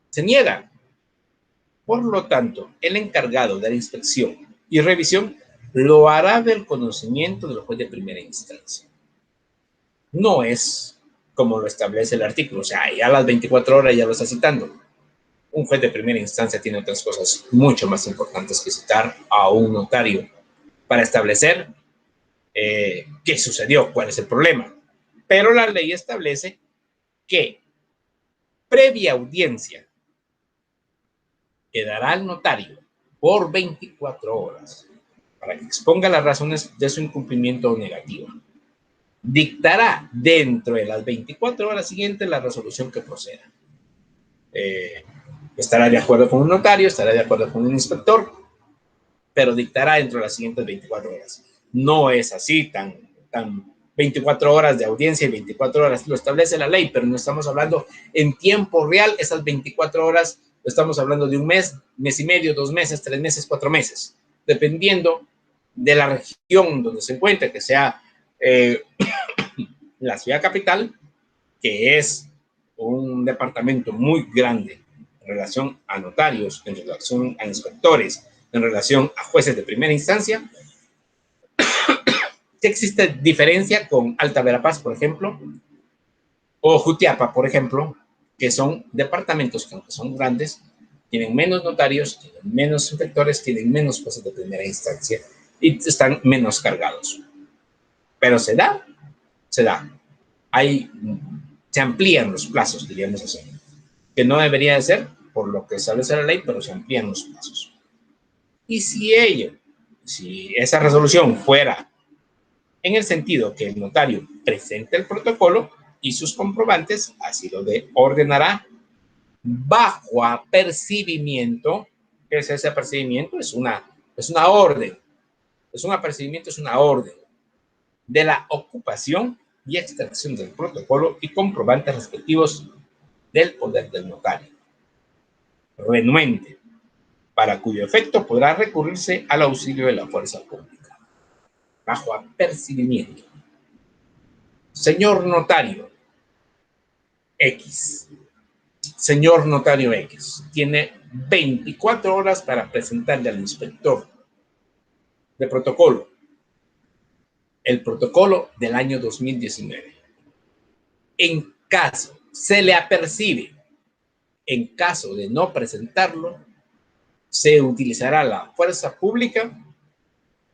se niega. Por lo tanto, el encargado de la inspección y revisión lo hará del conocimiento del juez de primera instancia. No es como lo establece el artículo, o sea, ya a las 24 horas ya lo está citando. Un juez de primera instancia tiene otras cosas mucho más importantes que citar a un notario para establecer qué sucedió, cuál es el problema. Pero la ley establece que previa audiencia que dará al notario por 24 horas para que exponga las razones de su incumplimiento negativo, dictará dentro de las 24 horas siguientes la resolución que proceda. Estará de acuerdo con un notario, estará de acuerdo con un inspector, pero dictará dentro de las siguientes 24 horas. No es así tan 24 horas de audiencia y 24 horas, lo establece la ley, pero no estamos hablando en tiempo real, esas 24 horas, estamos hablando de un mes, mes y medio, 2 meses, 3 meses, 4 meses, dependiendo de la región donde se encuentre, que sea la ciudad capital, que es un departamento muy grande en relación a notarios, en relación a inspectores, en relación a jueces de primera instancia, ¿Qué existe diferencia con Alta Verapaz, por ejemplo? O Jutiapa, por ejemplo, que son departamentos que aunque son grandes, tienen menos notarios, tienen menos inspectores, tienen menos jueces de primera instancia y están menos cargados. Pero se da. Se amplían los plazos, diríamos así, que no debería de ser por lo que establece la ley, pero se amplían los plazos. Y si esa resolución fuera en el sentido que el notario presente el protocolo y sus comprobantes, así lo ordenará bajo apercibimiento. ¿Qué es ese apercibimiento? Es una orden. Es un apercibimiento, es una orden de la ocupación y extracción del protocolo y comprobantes respectivos del poder del notario renuente, para cuyo efecto podrá recurrirse al auxilio de la fuerza pública. Bajo apercibimiento. Señor notario X. Señor notario X tiene 24 horas para presentarle al inspector de protocolo el protocolo del año 2019. En caso se le apercibe, en caso de no presentarlo, se utilizará la fuerza pública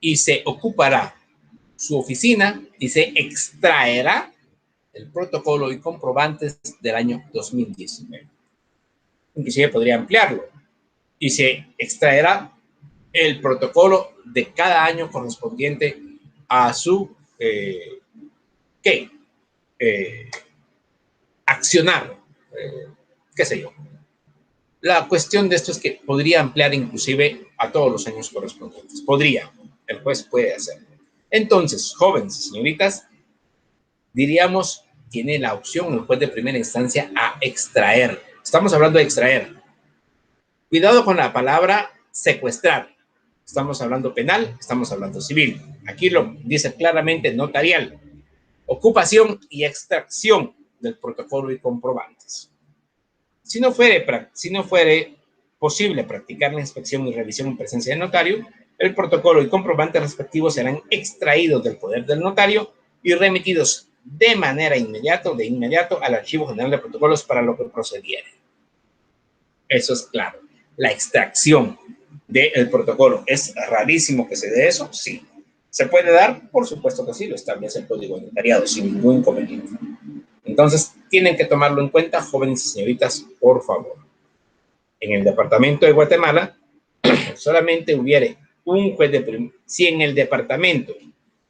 y se ocupará su oficina y se extraerá el protocolo y comprobantes del año 2019. Inclusive podría ampliarlo y se extraerá el protocolo de cada año correspondiente a su accionar, qué sé yo. La cuestión de esto es que podría ampliar inclusive a todos los años correspondientes. El juez puede hacerlo. Entonces, jóvenes y señoritas, diríamos, tiene la opción el juez de primera instancia a extraer. Estamos hablando de extraer. Cuidado con la palabra secuestrar. Estamos hablando penal, estamos hablando civil. Aquí lo dice claramente notarial. Ocupación y extracción del protocolo y comprobantes. Si no fuere posible practicar la inspección y revisión en presencia del notario, el protocolo y comprobantes respectivos serán extraídos del poder del notario y remitidos de inmediato al Archivo General de Protocolos para lo que procediere. Eso es claro. La extracción del protocolo, ¿es rarísimo que se dé eso? Sí. ¿Se puede dar? Por supuesto que sí, lo establece el Código de Notariado sin ningún inconveniente. Entonces, tienen que tomarlo en cuenta, jóvenes y señoritas, por favor. En el departamento de Guatemala, solamente hubiera un juez si en el departamento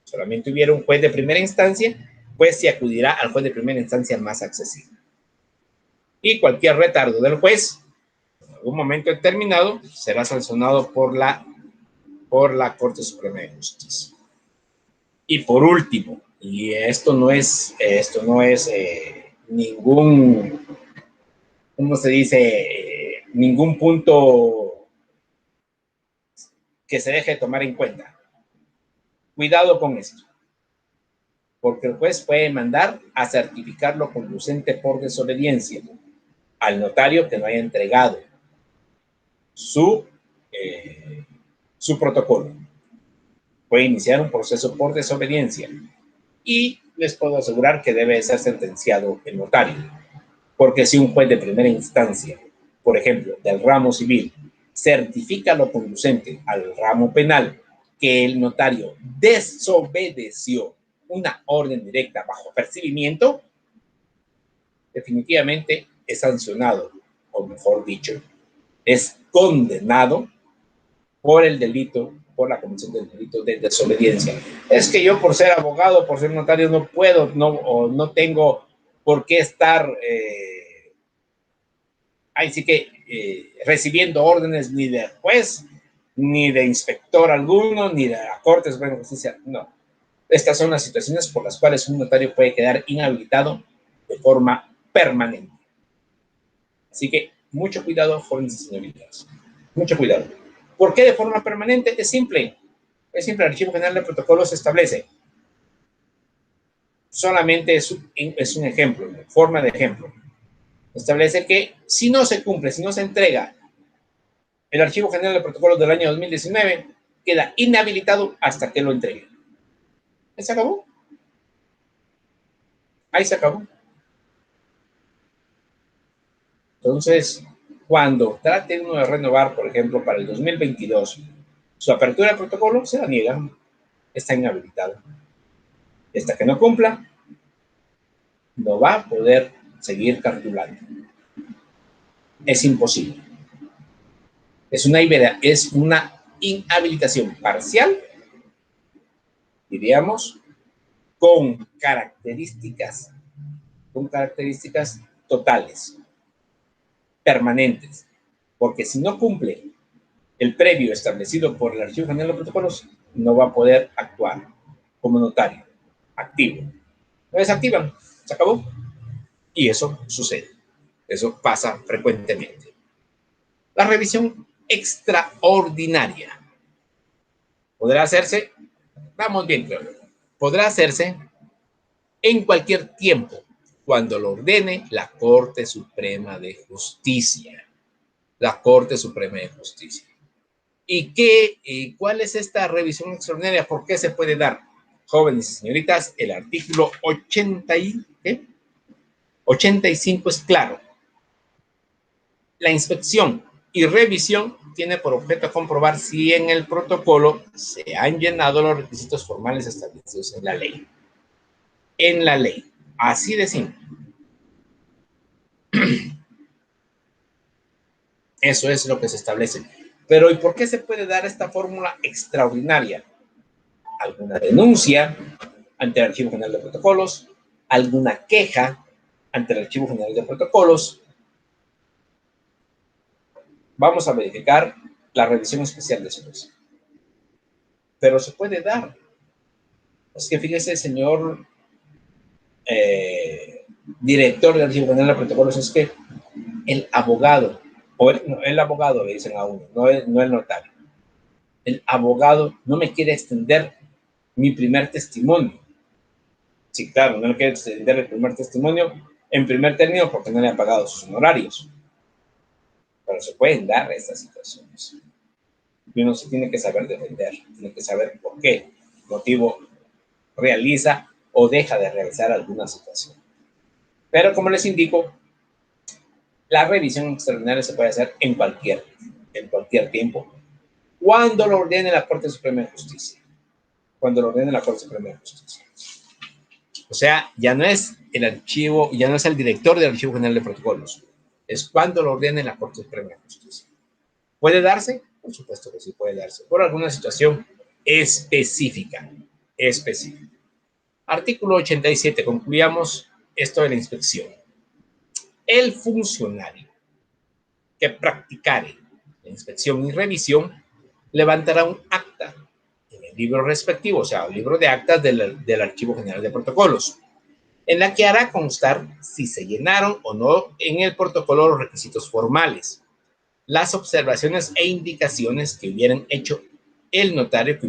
solamente hubiera un juez de primera instancia, pues se acudirá al juez de primera instancia más accesible. Y cualquier retardo del juez, en algún momento determinado, será sancionado por la Corte Suprema de Justicia. Y por último, y esto no es ningún, ¿cómo se dice? Ningún punto que se deje de tomar en cuenta. Cuidado con esto, porque el juez puede mandar a certificar lo conducente por desobediencia al notario que no haya entregado su protocolo. Puede iniciar un proceso por desobediencia y les puedo asegurar que debe ser sentenciado el notario, porque si un juez de primera instancia, por ejemplo, del ramo civil, certifica lo conducente al ramo penal que el notario desobedeció una orden directa bajo apercibimiento, definitivamente es sancionado, o mejor dicho, es condenado por la comisión del delito de desobediencia. Es que yo, por ser abogado, por ser notario, no puedo, no tengo por qué estar recibiendo órdenes ni del juez, ni de inspector alguno, ni de la Corte Suprema de Justicia. No. Estas son las situaciones por las cuales un notario puede quedar inhabilitado de forma permanente. Así que mucho cuidado, jóvenes y señoritas. Mucho cuidado. ¿Por qué de forma permanente? Es simple. El Archivo General de Protocolos establece. Solamente es un ejemplo, forma de ejemplo. Establece que si no se cumple, si no se entrega el Archivo General de Protocolos del año 2019, queda inhabilitado hasta que lo entregue. Ahí se acabó. Ahí se acabó. Entonces, cuando trate uno de renovar, por ejemplo, para el 2022, su apertura de protocolo se la niegan, está inhabilitado. Hasta que no cumpla, no va a poder seguir cartulando. Es imposible. Es una inhabilitación parcial, diríamos, con características totales, permanentes. Porque si no cumple el previo establecido por el Archivo General de Protocolos, no va a poder actuar como notario activo. Lo desactivan, se acabó. Y eso sucede. Eso pasa frecuentemente. La revisión extraordinaria podrá hacerse, vamos bien claro, podrá hacerse en cualquier tiempo cuando lo ordene la Corte Suprema de Justicia. La Corte Suprema de Justicia. ¿Y cuál es esta revisión extraordinaria? ¿Por qué se puede dar? Jóvenes y señoritas, el artículo 85 es claro. La inspección y revisión tiene por objeto comprobar si en el protocolo se han llenado los requisitos formales establecidos en la ley. En la ley. Así de simple. Eso es lo que se establece. Pero ¿y por qué se puede dar esta fórmula extraordinaria? Alguna denuncia ante el Archivo General de Protocolos, alguna queja ante el Archivo General de Protocolos. Vamos a verificar la revisión especial después. Pero se puede dar. Es que fíjese, señor director del Archivo General de Protocolos, es que el abogado, o el abogado le dicen a uno, no el notario. El abogado no me quiere extender mi primer testimonio. Sí, claro, no le quiere extender el primer testimonio en primer término porque no le han pagado sus honorarios. Pero se pueden dar estas situaciones. Y uno se tiene que saber defender, tiene que saber por qué motivo realiza o deja de realizar alguna situación. Pero como les indico, la revisión extraordinaria se puede hacer en cualquier tiempo, cuando lo ordene la Corte Suprema de Justicia. Cuando lo ordene la Corte Suprema de Justicia. O sea, ya no es el archivo, ya no es el director del Archivo General de Protocolos, es cuando lo ordene la Corte Suprema de Justicia. ¿Puede darse? Por supuesto que sí puede darse, por alguna situación específica. Artículo 87, concluyamos esto de la inspección. El funcionario que practicare la inspección y revisión levantará un acta en el libro respectivo, o sea, el libro de actas del Archivo General de Protocolos, en la que hará constar si se llenaron o no en el protocolo los requisitos formales, las observaciones e indicaciones que hubiera hecho el notario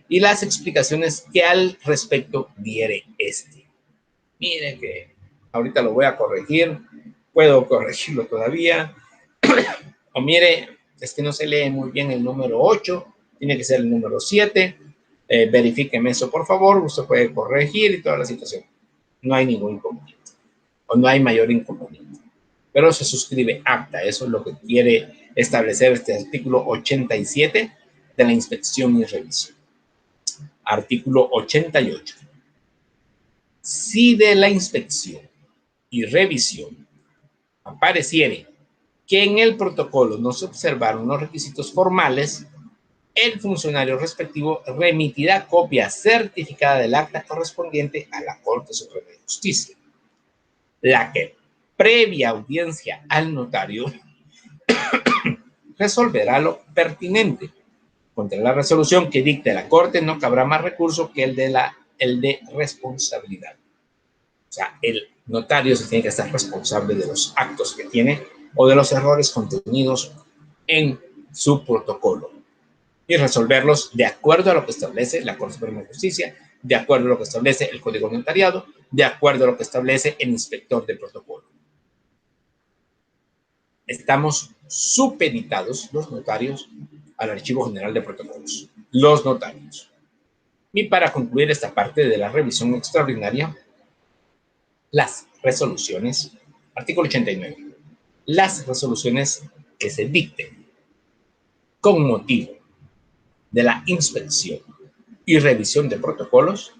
y las explicaciones que al respecto diere este. Mire que ahorita lo voy a corregir, puedo corregirlo todavía, o mire, es que no se lee muy bien el número 8, tiene que ser el número 7, verifíqueme eso por favor, usted puede corregir y toda la situación. No hay ningún inconveniente, o no hay mayor inconveniente. Pero se suscribe acta, eso es lo que quiere establecer este artículo 87 de la inspección y revisión. Artículo 88. Si de la inspección y revisión apareciere que en el protocolo no se observaron los requisitos formales, el funcionario respectivo remitirá copia certificada del acta correspondiente a la Corte Suprema de Justicia, la que, previa audiencia al notario, resolverá lo pertinente. Contra la resolución que dicte la Corte no cabrá más recurso que el de responsabilidad. O sea, el notario se tiene que estar responsable de los actos que tiene o de los errores contenidos en su protocolo y resolverlos de acuerdo a lo que establece la Corte Suprema de Justicia, de acuerdo a lo que establece el Código Notariado, de acuerdo a lo que establece el inspector de protocolo. Estamos supeditados los notarios al Archivo General de Protocolos. Los notarios. Y para concluir esta parte de la revisión extraordinaria, las resoluciones, artículo 89, las resoluciones que se dicten con motivo de la inspección y revisión de protocolos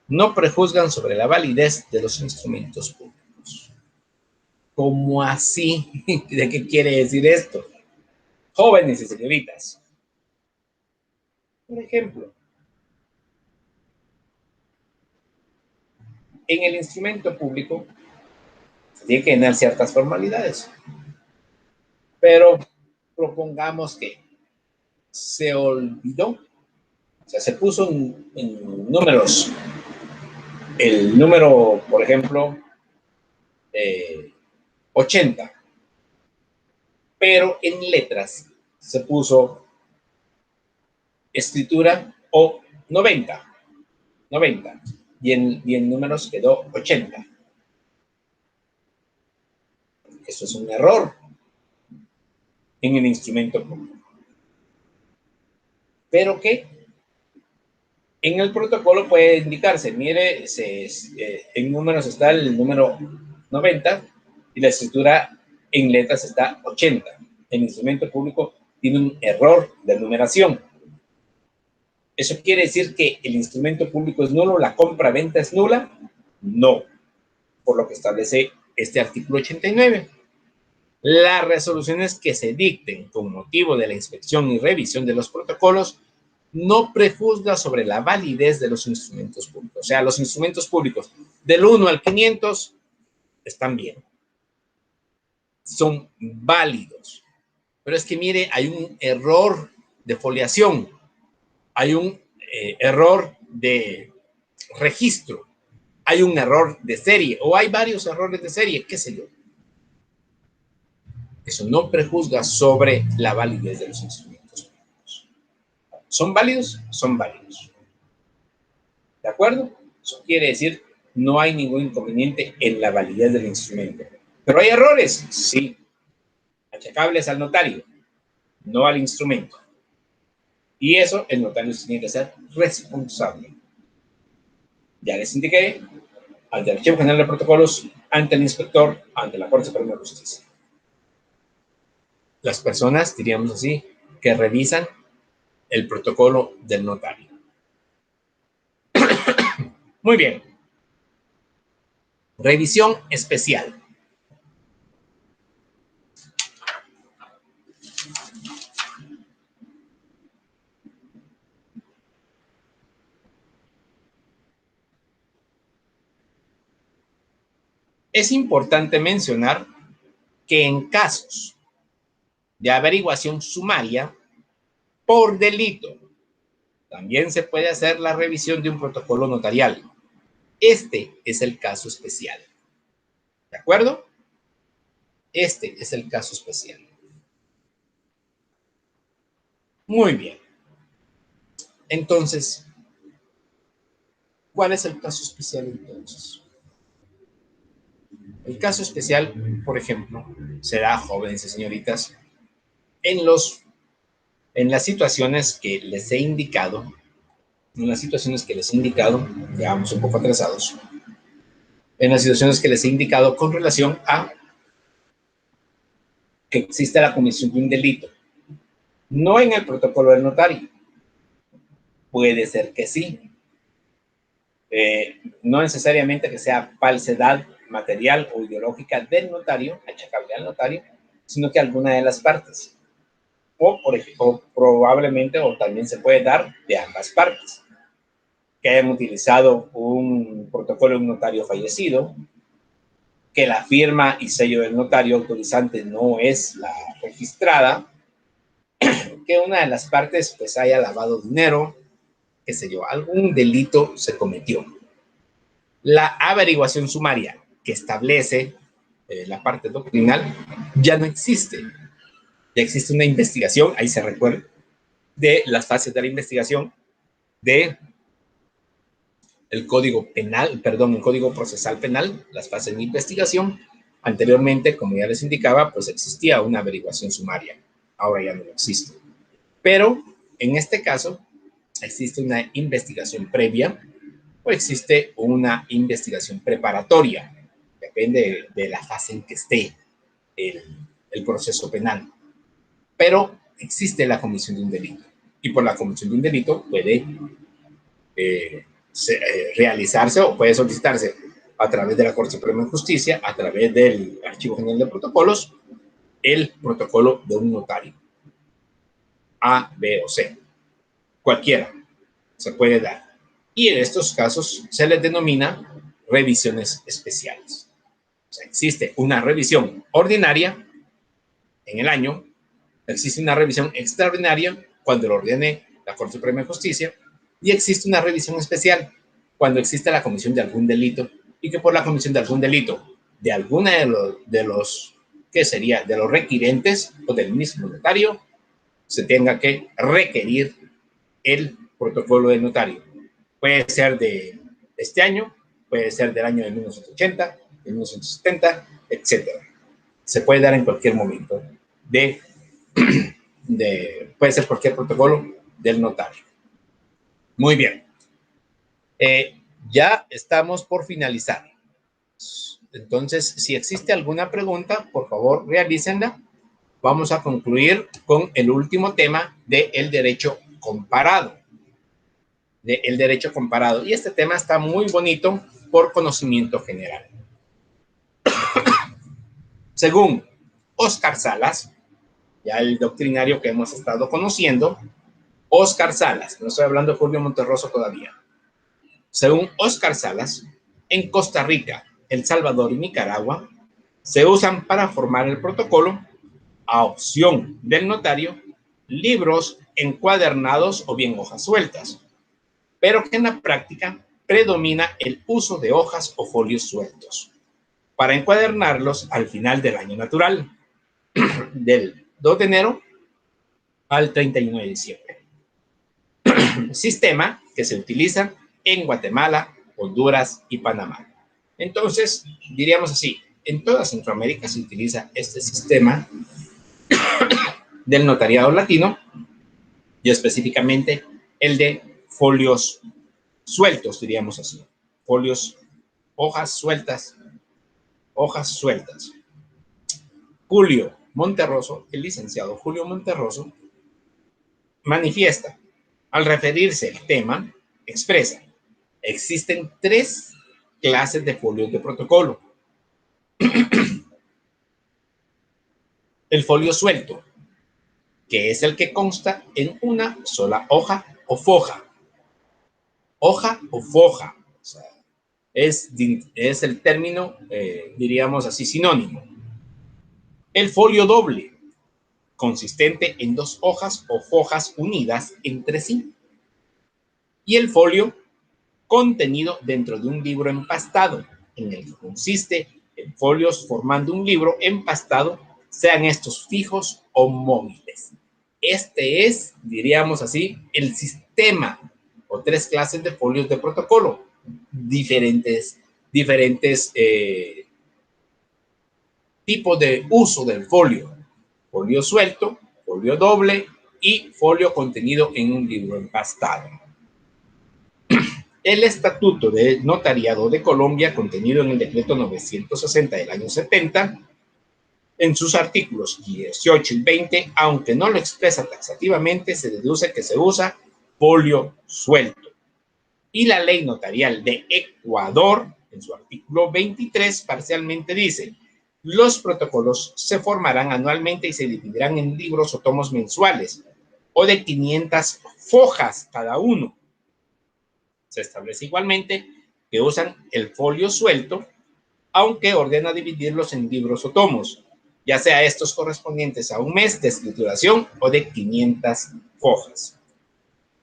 no prejuzgan sobre la validez de los instrumentos públicos. ¿Cómo así? ¿De qué quiere decir esto? Jóvenes y señoritas, por ejemplo, en el instrumento público se tiene que llenar ciertas formalidades, pero propongamos que se olvidó, o sea, se puso en números, el número, por ejemplo, 80, pero en letras se puso escritura o 90, y en números quedó 80. Eso es un error en el instrumento público. Pero que en el protocolo puede indicarse, mire, en números está el número 90 y la escritura en letras está 80. El instrumento público tiene un error de numeración. ¿Eso quiere decir que el instrumento público es nulo, la compra-venta es nula? No, por lo que establece este artículo 89. Las resoluciones que se dicten con motivo de la inspección y revisión de los protocolos no prejuzga sobre la validez de los instrumentos públicos. O sea, los instrumentos públicos del 1 al 500 están bien, son válidos. Pero es que mire, hay un error de foliación, hay un error de registro, hay un error de serie o hay varios errores de serie, qué sé yo. Eso no prejuzga sobre la validez de los instrumentos públicos. ¿Son válidos? Son válidos. ¿De acuerdo? Eso quiere decir no hay ningún inconveniente en la validez del instrumento. ¿Pero hay errores? Sí. Achacables al notario, no al instrumento. Y eso el notario tiene que ser responsable. Ya les indiqué, ante el Archivo General de Protocolos, ante el inspector, ante la Corte Suprema de Justicia. Las personas, diríamos así, que revisan el protocolo del notario. Muy bien. Revisión especial. Es importante mencionar que en casos de averiguación sumaria por delito, también se puede hacer la revisión de un protocolo notarial. Este es el caso especial. ¿De acuerdo? Este es el caso especial. Muy bien. Entonces, ¿cuál es el caso especial entonces? El caso especial, por ejemplo, será, jóvenes y señoritas, en las situaciones que les he indicado, ya vamos un poco atrasados, en las situaciones que les he indicado con relación a que existe la comisión de un delito. No en el protocolo del notario. Puede ser que sí. No necesariamente que sea falsedad material o ideológica del notario, achacable al notario, sino que alguna de las partes. O, por ejemplo, probablemente, o también se puede dar de ambas partes. Que hayan utilizado un protocolo de un notario fallecido, que la firma y sello del notario autorizante no es la registrada, que una de las partes pues haya lavado dinero, qué sé yo, algún delito se cometió. La averiguación sumaria que establece la parte doctrinal ya no existe. Ya existe una investigación, ahí se recuerda, de las fases de la investigación de el Código Penal, perdón, el Código Procesal Penal, las fases de investigación. Anteriormente, como ya les indicaba, pues existía una averiguación sumaria. Ahora ya no existe. Pero, en este caso, existe una investigación previa o existe una investigación preparatoria. Depende de la fase en que esté el proceso penal. Pero existe la comisión de un delito. Y por la comisión de un delito puede realizarse o puede solicitarse a través de la Corte Suprema de Justicia, a través del Archivo General de Protocolos, el protocolo de un notario. A, B o C. Cualquiera se puede dar. Y en estos casos se les denomina revisiones especiales. O sea, existe una revisión ordinaria en el año, existe una revisión extraordinaria cuando lo ordene la Corte Suprema de Justicia, y existe una revisión especial cuando existe la comisión de algún delito y que por la comisión de algún delito de alguna de los ¿qué sería? De los requirentes o del mismo notario se tenga que requerir el protocolo del notario. Puede ser de este año, puede ser del año de 1980, de 1970, etc. Se puede dar en cualquier momento puede ser cualquier protocolo del notario. Muy bien. Ya estamos por finalizar. Entonces, si existe alguna pregunta, por favor, realícenla. Vamos a concluir con el último tema del derecho comparado. El derecho comparado. Y este tema está muy bonito por conocimiento general. Según Óscar Salas, ya el doctrinario que hemos estado conociendo, Óscar Salas, no estoy hablando de Julio Monterroso todavía. Según Óscar Salas, en Costa Rica, El Salvador y Nicaragua se usan para formar el protocolo, a opción del notario, libros encuadernados o bien hojas sueltas, pero que en la práctica predomina el uso de hojas o folios sueltos para encuadernarlos al final del año natural, del 2 de enero al 31 de diciembre. Sistema que se utiliza en Guatemala, Honduras y Panamá. Entonces, diríamos así, en toda Centroamérica se utiliza este sistema del notariado latino y específicamente el de folios sueltos, diríamos así. Folios, hojas sueltas, hojas sueltas. Julio Monterroso, el licenciado Julio Monterroso, manifiesta, al referirse al tema, expresa, existen 3 clases de folios de protocolo. El folio suelto, que es el que consta en una sola hoja o foja. Hoja o foja, o sea, es el término, diríamos así, sinónimo. El folio doble, consistente en 2 hojas o fojas unidas entre sí. Y el folio contenido dentro de un libro empastado, en el que consiste en folios formando un libro empastado, sean estos fijos o móviles. Este es, diríamos así, el sistema o 3 clases de folios de protocolo. Diferentes tipos de uso del folio. Folio suelto, folio doble y folio contenido en un libro empastado. El Estatuto de Notariado de Colombia, contenido en el Decreto 960 del año 70, en sus artículos 18 y 20, aunque no lo expresa taxativamente, se deduce que se usa folio suelto. Y la Ley Notarial de Ecuador, en su artículo 23, parcialmente dice: los protocolos se formarán anualmente y se dividirán en libros o tomos mensuales, o de 500 fojas cada uno. Se establece igualmente que usan el folio suelto, aunque ordena dividirlos en libros o tomos, ya sea estos correspondientes a un mes de escrituración o de 500 fojas.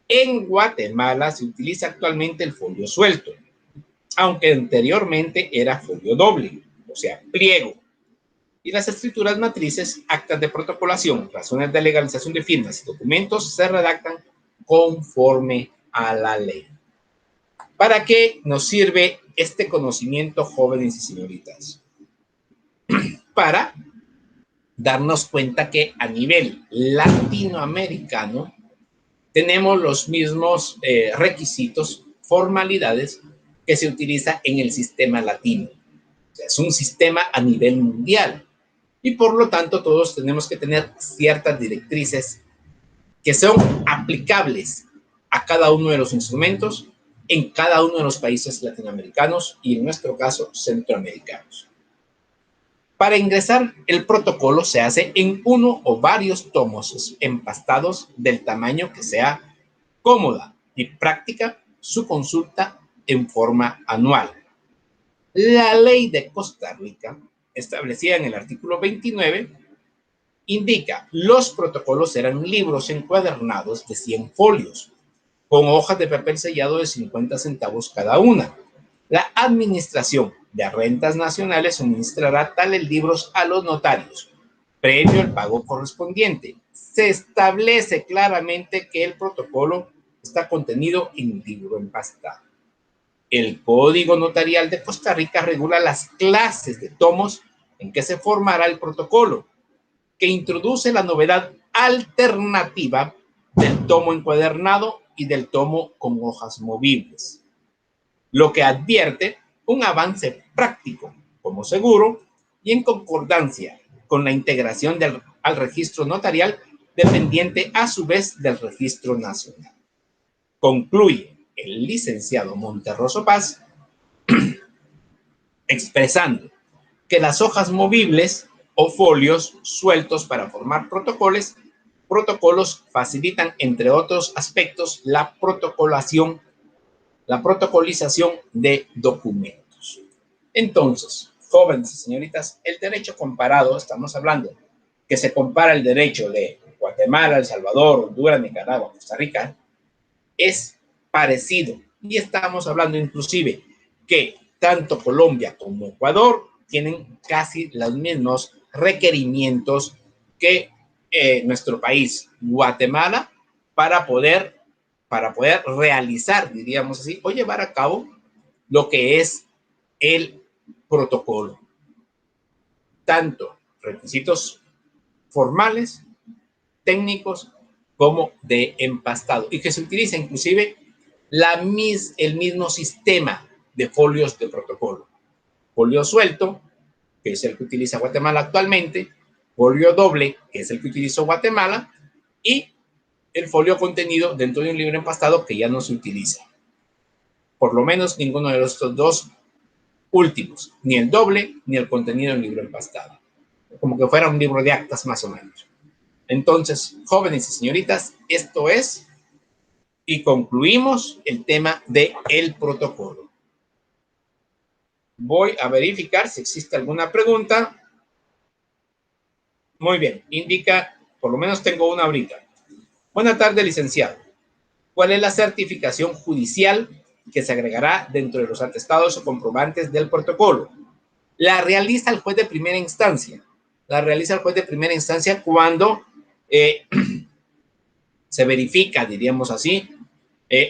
En Guatemala se utiliza actualmente el folio suelto, aunque anteriormente era folio doble, o sea, pliego. Y las escrituras matrices, actas de protocolación, razones de legalización de firmas y documentos se redactan conforme a la ley. ¿Para qué nos sirve este conocimiento, jóvenes y señoritas? Para darnos cuenta que a nivel latinoamericano tenemos los mismos requisitos, formalidades que se utiliza en el sistema latino. O sea, es un sistema a nivel mundial y por lo tanto todos tenemos que tener ciertas directrices que son aplicables a cada uno de los instrumentos en cada uno de los países latinoamericanos y en nuestro caso centroamericanos. Para ingresar, el protocolo se hace en uno o varios tomos empastados del tamaño que sea cómoda y práctica su consulta en forma anual. La ley de Costa Rica, establecida en el artículo 29, indica los protocolos serán libros encuadernados de 100 folios, con hojas de papel sellado de 50 centavos cada una. La Administración de Rentas Nacionales suministrará tales libros a los notarios, previo al pago correspondiente. Se establece claramente que el protocolo está contenido en libro empastado. El Código Notarial de Costa Rica regula las clases de tomos en que se formará el protocolo, que introduce la novedad alternativa del tomo encuadernado y del tomo con hojas movibles, lo que advierte un avance práctico, como seguro, y en concordancia con la integración al registro notarial, dependiente a su vez del registro nacional. Concluye el licenciado Monterroso Paz expresando que las hojas movibles o folios sueltos para formar protocolos facilitan, entre otros aspectos, la protocolización de documentos. Entonces, jóvenes y señoritas, el derecho comparado, estamos hablando que se compara el derecho de Guatemala, El Salvador, Honduras, Nicaragua, Costa Rica, es parecido. Y estamos hablando inclusive que tanto Colombia como Ecuador tienen casi los mismos requerimientos que nuestro país, Guatemala, para poder realizar, diríamos así, o llevar a cabo lo que es el protocolo. Tanto requisitos formales, técnicos, como de empastado. Y que se utiliza inclusive el mismo sistema de folios de protocolo. Folio suelto, que es el que utiliza Guatemala actualmente, folio doble, que es el que utilizó Guatemala, y el folio contenido dentro de un libro empastado que ya no se utiliza. Por lo menos ninguno de estos dos últimos, ni el doble ni el contenido en libro empastado. Como que fuera un libro de actas más o menos. Entonces, jóvenes y señoritas, esto es, y concluimos el tema del protocolo. Voy a verificar si existe alguna pregunta. Muy bien, indica, por lo menos tengo una ahorita. Buenas tardes, licenciado. ¿Cuál es la certificación judicial que se agregará dentro de los atestados o comprobantes del protocolo? La realiza el juez de primera instancia. La realiza el juez de primera instancia cuando se verifica, diríamos así,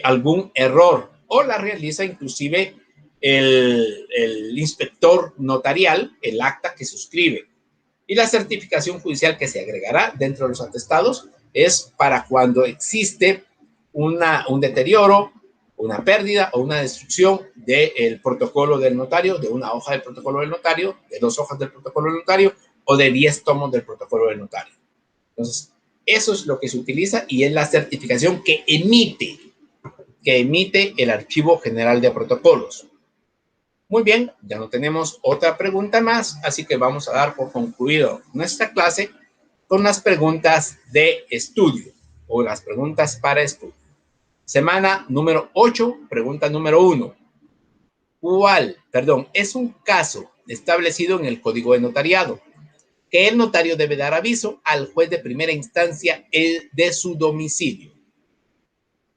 algún error, o la realiza inclusive el inspector notarial, el acta que suscribe. Y la certificación judicial que se agregará dentro de los atestados es para cuando existe un deterioro, una pérdida o una destrucción del protocolo del notario, de una hoja del protocolo del notario, de 2 hojas del protocolo del notario o de 10 tomos del protocolo del notario. Entonces, eso es lo que se utiliza y es la certificación que emite el Archivo General de Protocolos. Muy bien, ya no tenemos otra pregunta más, así que vamos a dar por concluido nuestra clase con las preguntas de estudio o las preguntas para estudio. Semana número 8, pregunta número 1. ¿Cuál es un caso establecido en el Código de Notariado que el notario debe dar aviso al juez de primera instancia de su domicilio?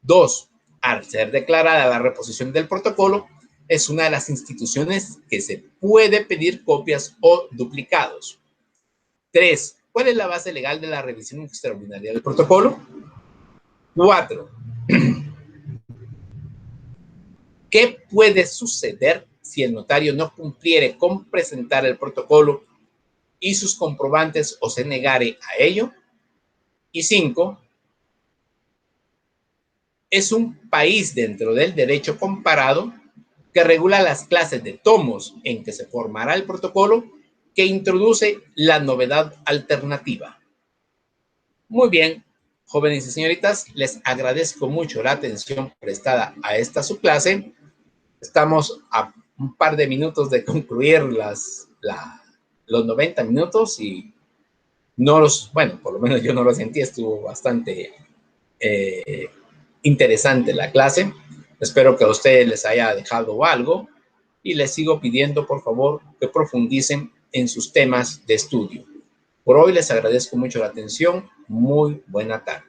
2. Al ser declarada la reposición del protocolo, es una de las instituciones que se puede pedir copias o duplicados. 3. ¿Cuál es la base legal de la revisión extraordinaria del protocolo? 4. ¿Qué puede suceder si el notario no cumpliere con presentar el protocolo y sus comprobantes o se negare a ello? Y 5. es un país dentro del derecho comparado que regula las clases de tomos en que se formará el protocolo que introduce la novedad alternativa. Muy bien, jóvenes y señoritas, les agradezco mucho la atención prestada a esta su clase. Estamos a un par de minutos de concluir los 90 minutos y no los, bueno, por lo menos yo no lo sentí, estuvo bastante interesante la clase. Espero que a ustedes les haya dejado algo y les sigo pidiendo, por favor, que profundicen en sus temas de estudio. Por hoy les agradezco mucho la atención. Muy buena tarde.